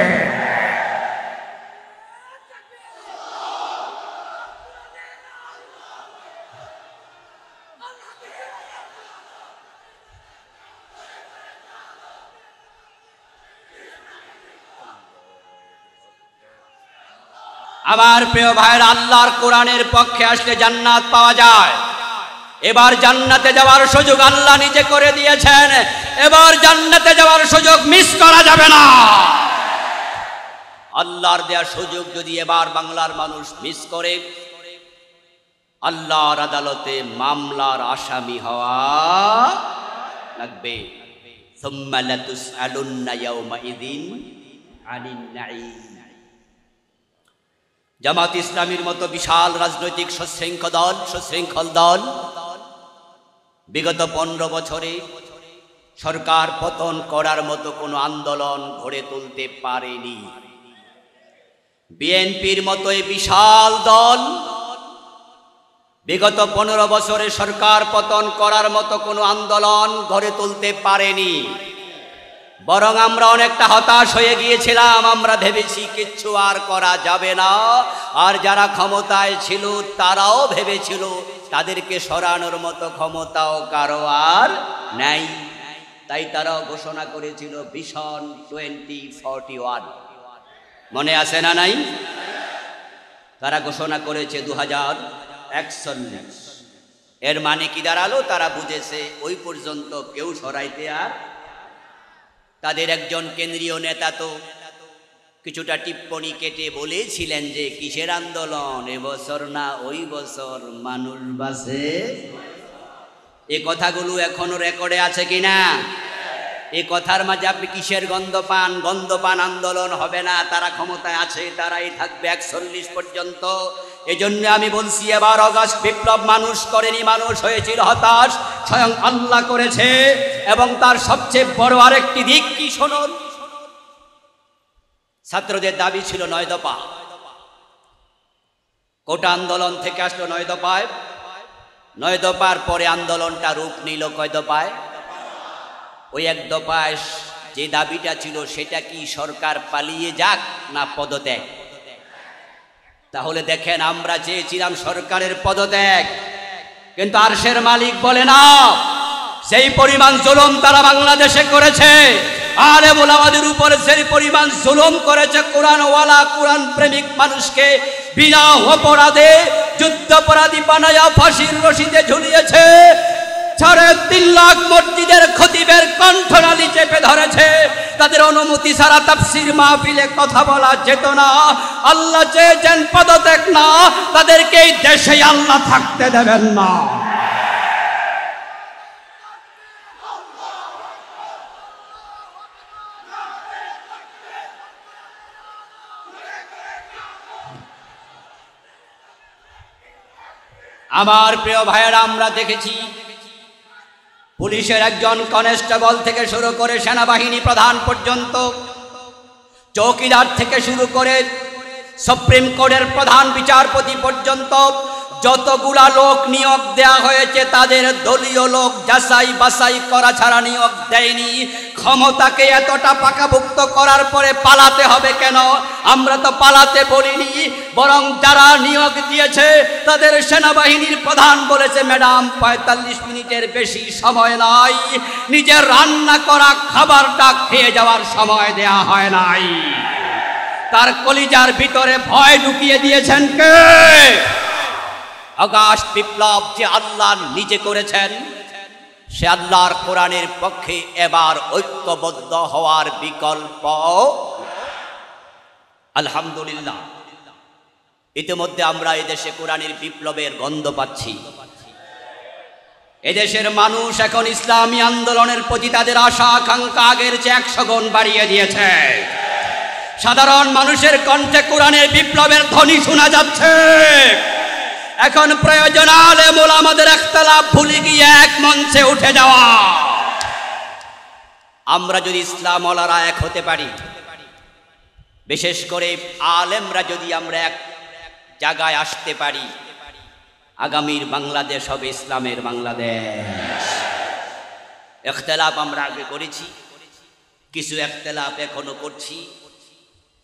Speaker 2: আমার প্রিয় ভাইরা, আল্লাহর কোরআনের পক্ষে আসলে জান্নাত পাওয়া যায়। এবার জান্নাতে যাওয়ার সুযোগ আল্লাহ নিজে করে দিয়েছেন। এবার জান্নাতে যাওয়ার সুযোগ মিস করা যাবে না। আল্লাহর দেওয়ার সুযোগ যদি এবার বাংলার মানুষ মিস করে, আল্লাহর আদালতে মামলার আসামি হওয়া লাগবে। সুম্মা লাতুসআলুন্না ইয়াওমাইযিন আনিন নাঈম। জামাত ইসলামীর মতো বিশাল রাজনৈতিক সুশৃঙ্খল দল বিগত 15 বছরে সরকার পতন করার মতো কোনো আন্দোলন গড়ে তুলতে পারেনি। বিএনপির মতো এই বিশাল দল বিগত 15 বছরে সরকার পতন করার মতো কোনো আন্দোলন গড়ে তুলতে পারেনি। বরং আমরা অনেকটা হতাশ হয়ে গিয়েছিলাম। আমরা ভেবেছি কিচ্ছু আর করা যাবে না। আর যারা ক্ষমতায় ছিল তারাও ভেবেছিল তাদেরকে সরানোর মতো ক্ষমতাও কারো আর নাই। তাই তারাও ঘোষণা করেছিল ভিশন 2041। মনে আছে না নাই? তারা ঘোষণা করেছে 2041। এর মানে কি দাঁড়ালো? তারা বুঝেছে ওই পর্যন্ত কেউ সরাইতে আর। তাদের একজন কেন্দ্রীয় নেতা তো কিছুটা টিপ্পনী কেটে বলেছিলেন যে কিসের আন্দোলন, এবছর না ওই বছর মানুষ বাঁচে। এ কথাগুলো এখনো রেকর্ডে আছে কিনা? এ কথার মাঝে আপনি কিসের গন্ধ পান? গন্ধপান আন্দোলন হবে না। তারা ক্ষমতায় আছে, তারাই থাকবে 41 পর্যন্ত। এজন্য আমি বলছি, এবার অগাস্ট বিপ্লব মানুষ করেনি, মানুষ হয়েছিল হতাশ, স্বয়ং আল্লাহ করেছে। এবং তার সবচেয়ে বড় আরেকটি দিক কি শুনুন, ছাত্রদের দাবি ছিল 9 দফা। কোটা আন্দোলন থেকে আসলো 9 দফায়। 9 দফার পরে আন্দোলনটা রূপ নিল কয় দফায়? ওই 1 দফায় যে দাবিটা ছিল সেটা কি সরকার পালিয়ে যাক না পদত্যাগ? তাহলে দেখেন, আমরা চেয়েছিলাম সরকারের পদত্যাগ, কিন্তু আরশের মালিক বলে না। সেই পরিমাণ জুলুম তারা বাংলাদেশে করেছে, আলেম ওলামাদের উপর সেই পরিমাণ জুলুম করেছে, কোরআনওয়ালা কোরআন প্রেমিক মানুষকে বিনা অপরাধে যুদ্ধাপরাধী বানায়া ফাঁসির রশিতে ঝুলিয়েছে। 3.5 লাখ মসজিদের খতিবের কণ্ঠনালী চেপে ধরেছে। তাদের অনুমতি ছাড়া তাফসীর মাহফিলে কথা বলা যেত না। আল্লাহ চেয়েছেন পদত্যাগ না, তাদেরকে এই দেশে আল্লাহ থাকতে দেবেন না। আমার প্রিয় ভাইয়েরা, আমরা দেখেছি পুলিশের একজন কনস্টেবল থেকে শুরু করে সেনাবাহিনী প্রধান পর্যন্ত, চৌকিদার থেকে শুরু করে সুপ্রিম কোর্টের প্রধান বিচারপতি পর্যন্ত যতগুলা লোক নিয়োগ দেয়া হয়েছে তাদের দলীয় লোক যাচাই বাছাই করা ছাড়া নিয়োগ দেয়নি। ক্ষমতাকে এতটা পাকাভুক্ত করার পরে পালাতে হবে কেন? আমরা তো পালাতে বলিনি, বরং যারা নিয়োগ দিয়েছে তাদের সেনাবাহিনীর প্রধান বলেছে, ম্যাডাম 45 মিনিটের বেশি সময় নাই, নিজের রান্না করা খাবারটা খেয়ে যাওয়ার সময় দেয়া হয় নাই। তার কলিজার ভিতরে ভয় ঢুকিয়ে দিয়েছেন কে? অগাস্ট বিপ্লব যে আল্লাহ নিজে করেছেন, সে আল্লাহর কোরআনের পক্ষে এবার ঐক্যবদ্ধ হওয়ার বিকল্প। আলহামদুলিল্লাহ, ইতিমধ্যে আমরা এদেশে কোরআনের বিপ্লবের গন্ধ পাচ্ছি। এদেশের মানুষ এখন ইসলামী আন্দোলনের প্রতি তাদের আশা আকাঙ্ক্ষা আগের চেয়ে 100 গুণ বাড়িয়ে দিয়েছে। সাধারণ মানুষের কণ্ঠে কোরআনের বিপ্লবের ধ্বনি শোনা যাচ্ছে। এখন প্রয়োজন আলেম ওলামাদের ইখতিলাফ ভুলে গিয়ে এক মঞ্চে উঠে যাওয়া। আমরা যদি ইসলাম ওয়ালারা এক হতে পারি, বিশেষ করে আলেমরা যদি আমরা এক জায়গায় আসতে পারি, আগামীর বাংলাদেশ হবে ইসলামের বাংলাদেশ। ইখতিলাফ আমরা আগে করেছি, কিছু ইখতিলাফ এখনো করছি।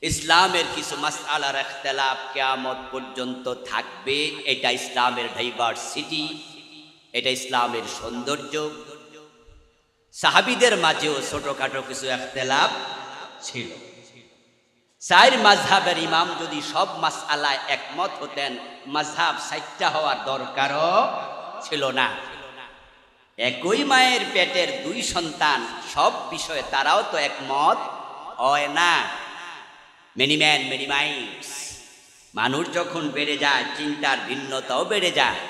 Speaker 2: ইসলামের কিছু মাসআলার ইখতিলাফ কিয়ামত পর্যন্ত থাকবে। এটা ইসলামের ডাইভার্সিটি, এটা ইসলামের সৌন্দর্য। সাহাবীদের মাঝেও ছোটখাটো কিছু ইখতিলাফ ছিল। চার মাযহাবের ইমাম যদি সব মাসআলায় একমত হতেন, মাযহাব ৬০টা হওয়ার দরকারও ছিল না। একই মায়ের পেটের দুই সন্তান, সব বিষয়ে তারাও তো একমত হয় না। Many man many minds. মানুষ যখন বেড়ে যায়, চিন্তার ভিন্নতাও বেড়ে যায়।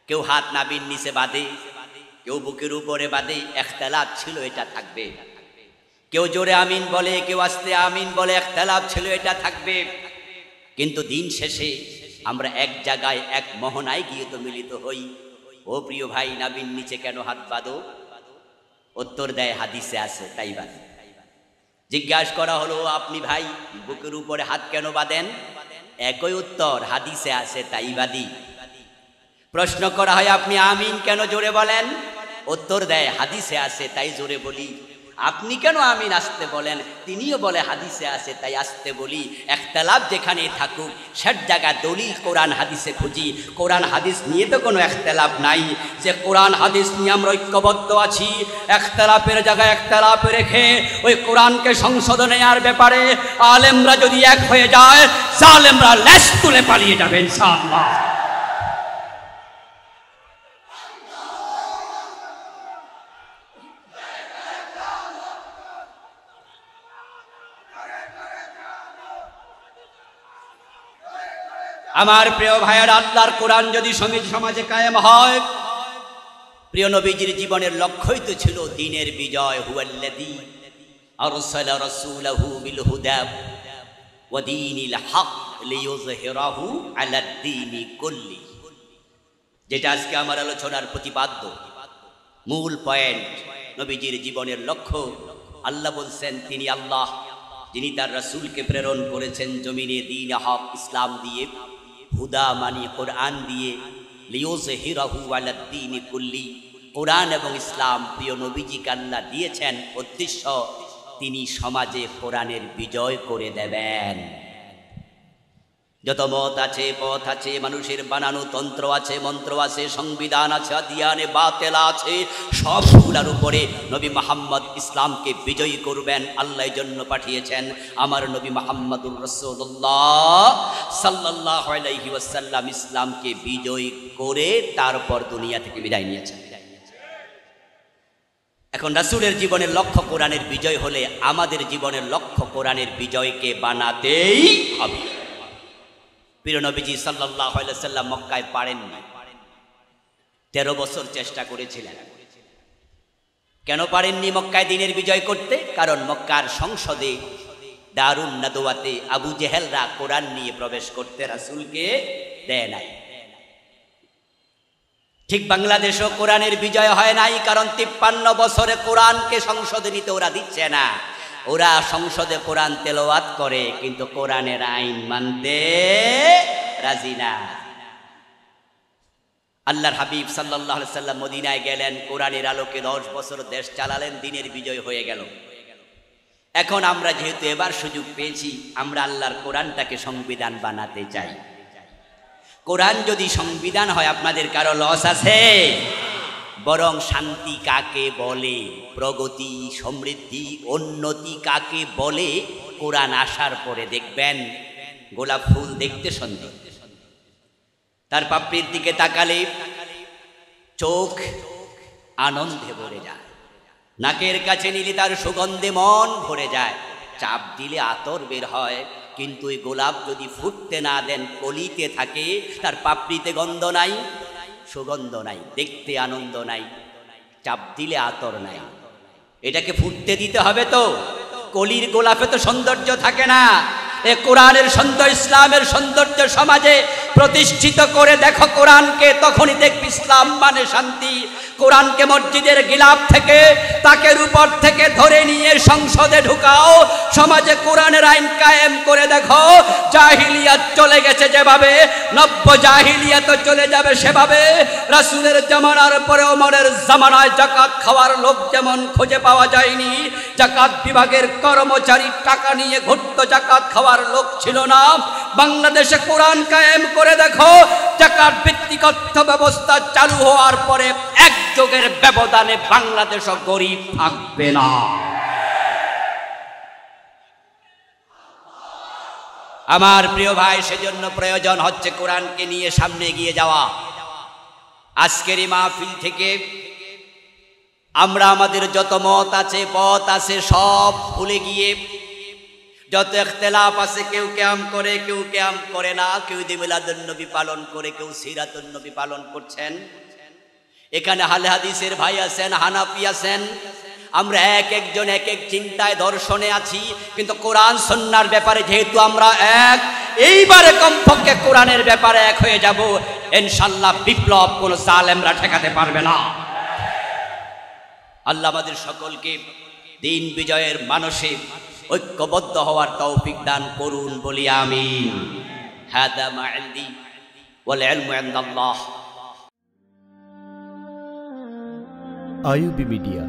Speaker 2: কেউ হাত নাভির নিচে বাঁধে, কেউ বুকের উপরে বাঁধে, ইখতিলাফ ছিল, এটা থাকবে। কেউ জোরে আমিন বলে, কেউ আস্তে আমিন বলে, ইখতিলাফ ছিল, এটা থাকবে। কিন্তু দিন শেষে আমরা এক জায়গায়, এক মোহনায় গিয়ে তো মিলিত হই। ও প্রিয় ভাই, নাভির নিচে কেন হাত বাঁধো? উত্তর দেয় হাদিসে আছে, তাই বাঁধে। জিজ্ঞাসা করা হলো, আপনি ভাই বুকের উপরে হাত কেন বাঁধেন? একই উত্তর, হাদিসে আছে, তাই বাঁধি। প্রশ্ন করা হয়, আপনি আমিন কেন জোরে বলেন? উত্তর দেয়, হাদিসে আছে, তাই জোরে বলি। আপনি কেন আমিন আসতে বলেন? তিনিও বলে, হাদিসে আছে, তাই আসতে বলি। ইখতিলাফ যেখানে থাকুক, সব জায়গায় দলিল কোরআন হাদিসে খুঁজি। কোরআন হাদিস নিয়ে তো কোনো ইখতিলাফ নাই, যে কোরআন হাদিস নিয়ে আমরা ঐক্যবদ্ধ আছি। ইখতিলাফের জায়গায় ইখতিলাফ রেখে ওই কোরআনকে সংশোধনের ব্যাপারে আলেমরা যদি এক হয়ে যায়, জালেমরা লেজ তুলে পালিয়ে যাবে ইনশাআল্লাহ। আমার প্রিয় ভাইয়েরা, আল্লাহর কোরআন যদি সমাজে কায়েম হয়, প্রিয় নবীজির জীবনের লক্ষ্যই তো ছিল দ্বীনের বিজয়। হুয়াল্লাযী আরসালা রাসূলাহু বিল হুদা ওয়া দীনিল হক লিইয়ুযহিরাহু আলাদ দীনি কুল্লি। যেটা আজকে আমার আলোচনার প্রতিপাদ্য মূল পয়েন্ট, নবীজির জীবনের লক্ষ্য। আল্লাহ বলছেন, তিনি আল্লাহ যিনি তার রাসূলকে প্রেরণ করেছেন জমিনে দ্বীন হক ইসলাম দিয়ে, হুদা মানি কোরআন দিয়ে, লিইয়ুযহিরাহু আলাদ দীনি কুল্লি। কোরআন এবং ইসলাম প্রিয় নবীজিকে আল্লাহ দিয়েছেন উদ্দেশ্য, তিনি সমাজে কোরআনের বিজয় করে দেবেন। যত মত আছে, পথ আছে, মানুষের বানানো তন্ত্র আছে, মন্ত্র আছে, সংবিধান আছে, আদিয়ানে বাতেল আছে, সবগুলোর উপরে নবী মুহাম্মদ ইসলামকে বিজয়ী করবেন। আল্লাহ জন্য পাঠিয়েছেন আমার নবী মুহাম্মদুর রাসূলুল্লাহ সাল্লাল্লাহু আলাইহি ওয়াসাল্লাম ইসলামকে বিজয়ী করে তারপর দুনিয়া থেকে বিদায় নিয়েছেন। এখন রাসূলের জীবনের লক্ষ্য কোরআনের বিজয় হলে আমাদের জীবনের লক্ষ্য কোরআনের বিজয়কে বানাতেই হবে। প্রিয় নবীজি সাল্লাল্লাহু আলাইহি ওয়াসাল্লাম মক্কায় পারেননি, 13 বছর চেষ্টা করেছিলেন। কেন পারেননি মক্কায় দ্বীনের বিজয় করতে? কারণ মক্কার সংসদে দারুন নাদওয়াতে আবু জেহেলরা কোরআন নিয়ে প্রবেশ করতে রাসূলকে দেয় নাই। ঠিক বাংলাদেশও কোরআনের বিজয় হয় নাই, কারণ 53 বছরে কোরআনকে সংসদে নিতে ওরা দিচ্ছে না। ওরা সংসদে কোরআন তেলাওয়াত করে, কিন্তু কোরআনের আইন মানতে রাজি না। আল্লাহর হাবিব সাল্লাল্লাহু আলাইহি সাল্লাম মদিনায় গেলেন, কোরআনের আলোকে 10 বছর দেশ চালালেন, দ্বীনের বিজয় হয়ে গেল। এখন আমরা যেহেতু এবার সুযোগ পেয়েছি, আমরা আল্লাহর কোরআনটাকে সংবিধান বানাতে চাই। কোরআন যদি সংবিধান হয়, আপনাদের কারো লস আছে? বরং শান্তি কাকে বলে, প্রগতি, সমৃদ্ধি, উন্নতি কাকে বলে, কোরআন আসার পরে দেখবেন গোলাপ ফুল দেখতে সুন্দর, তার পাপড়ির দিকে তাকালে চোখ আনন্দে ভরে যায়, নাকের কাছে নিলে তার সুগন্ধে মন ভরে যায়, চাপ দিলে আতর বের হয়। কিন্তু এই গোলাপ যদি ফুটতে না দেন, কলিতে থাকে, তার পাপড়িতে গন্ধ নাই, সুগন্ধ নাই, দেখতে আনন্দ নাই, চাপ দিলে আতর নাই। এটাকে ফুটতে দিতে হবে তো। কলির গোলাপে তো সৌন্দর্য থাকে না। এ কোরআনের সৌন্দর্য, ইসলামের সৌন্দর্য সমাজে প্রতিষ্ঠিত করে দেখো কোরআনকে, তখনই দেখবি ইসলাম মানে শান্তি। কোরআনকে মসজিদের গিলাফ থেকে, তাকের উপর থেকে ধরে নিয়ে সংসদে ঢুকাও, সমাজে কোরআনের আইন কায়েম করে দেখো। জাহিলিয়াত চলে গেছে যেভাবে, নব্য জাহিলিয়াত চলে যাবে সেভাবে। রাসূলের জামানার পরে ওমরের জামানায় যাকাত খাওয়ার লোক যেমন খুঁজে পাওয়া যায়নি, যাকাত বিভাগের কর্মচারী টাকা নিয়ে ঘুরতো, যাকাত খাওয়ার লোক ছিল না। বাংলাদেশে কোরআন কায়েম করে দেখো, যাকাত ভিত্তিক অর্থ ব্যবস্থা চালু হওয়ার পরে এক যুগের ব্যবধানে বাংলাদেশও গরিব থাকবে না। আমার প্রিয় ভাই, সেজন্য প্রয়োজন হচ্ছে কোরআনকে নিয়ে সামনে এগিয়ে যাওয়া। আজকের এই মাহফিল থেকে আমরা আমাদের যত মত আছে, পথ আছে, সব ভুলে গিয়ে যত ইখতিলাফ আছে, কেউ কিয়াম করে, কেউ কিয়াম করে না, কেউ ঈদে মিলাদুন নবী পালন করে, কেউ সিরাতুন নবী পালন করছেন। এখানে আহলে হাদিসের ভাই আছেন, হানাফি আছেন, আমরা এক একজন এক এক চিন্তায় দর্শনে আছি, কিন্তু কোরআন সুন্নাহর ব্যাপারে যেহেতু আমরা এক, এইবারে কমপক্ষে কোরআনের ব্যাপারে এক হয়ে যাব, ইনশাআল্লাহ বিপ্লব কোন জালেমরা ঠেকাতে পারবে না। আল্লাহ আমাদের সকলকে দিন বিজয়ের মানসে ঐক্যবদ্ধ হওয়ার তৌফিক দান করুন, বলি আমিন। হাদা মা ইনদি ওয়াল ইলমু ইনদাল্লাহ।
Speaker 4: আইয়ুবী মিডিয়া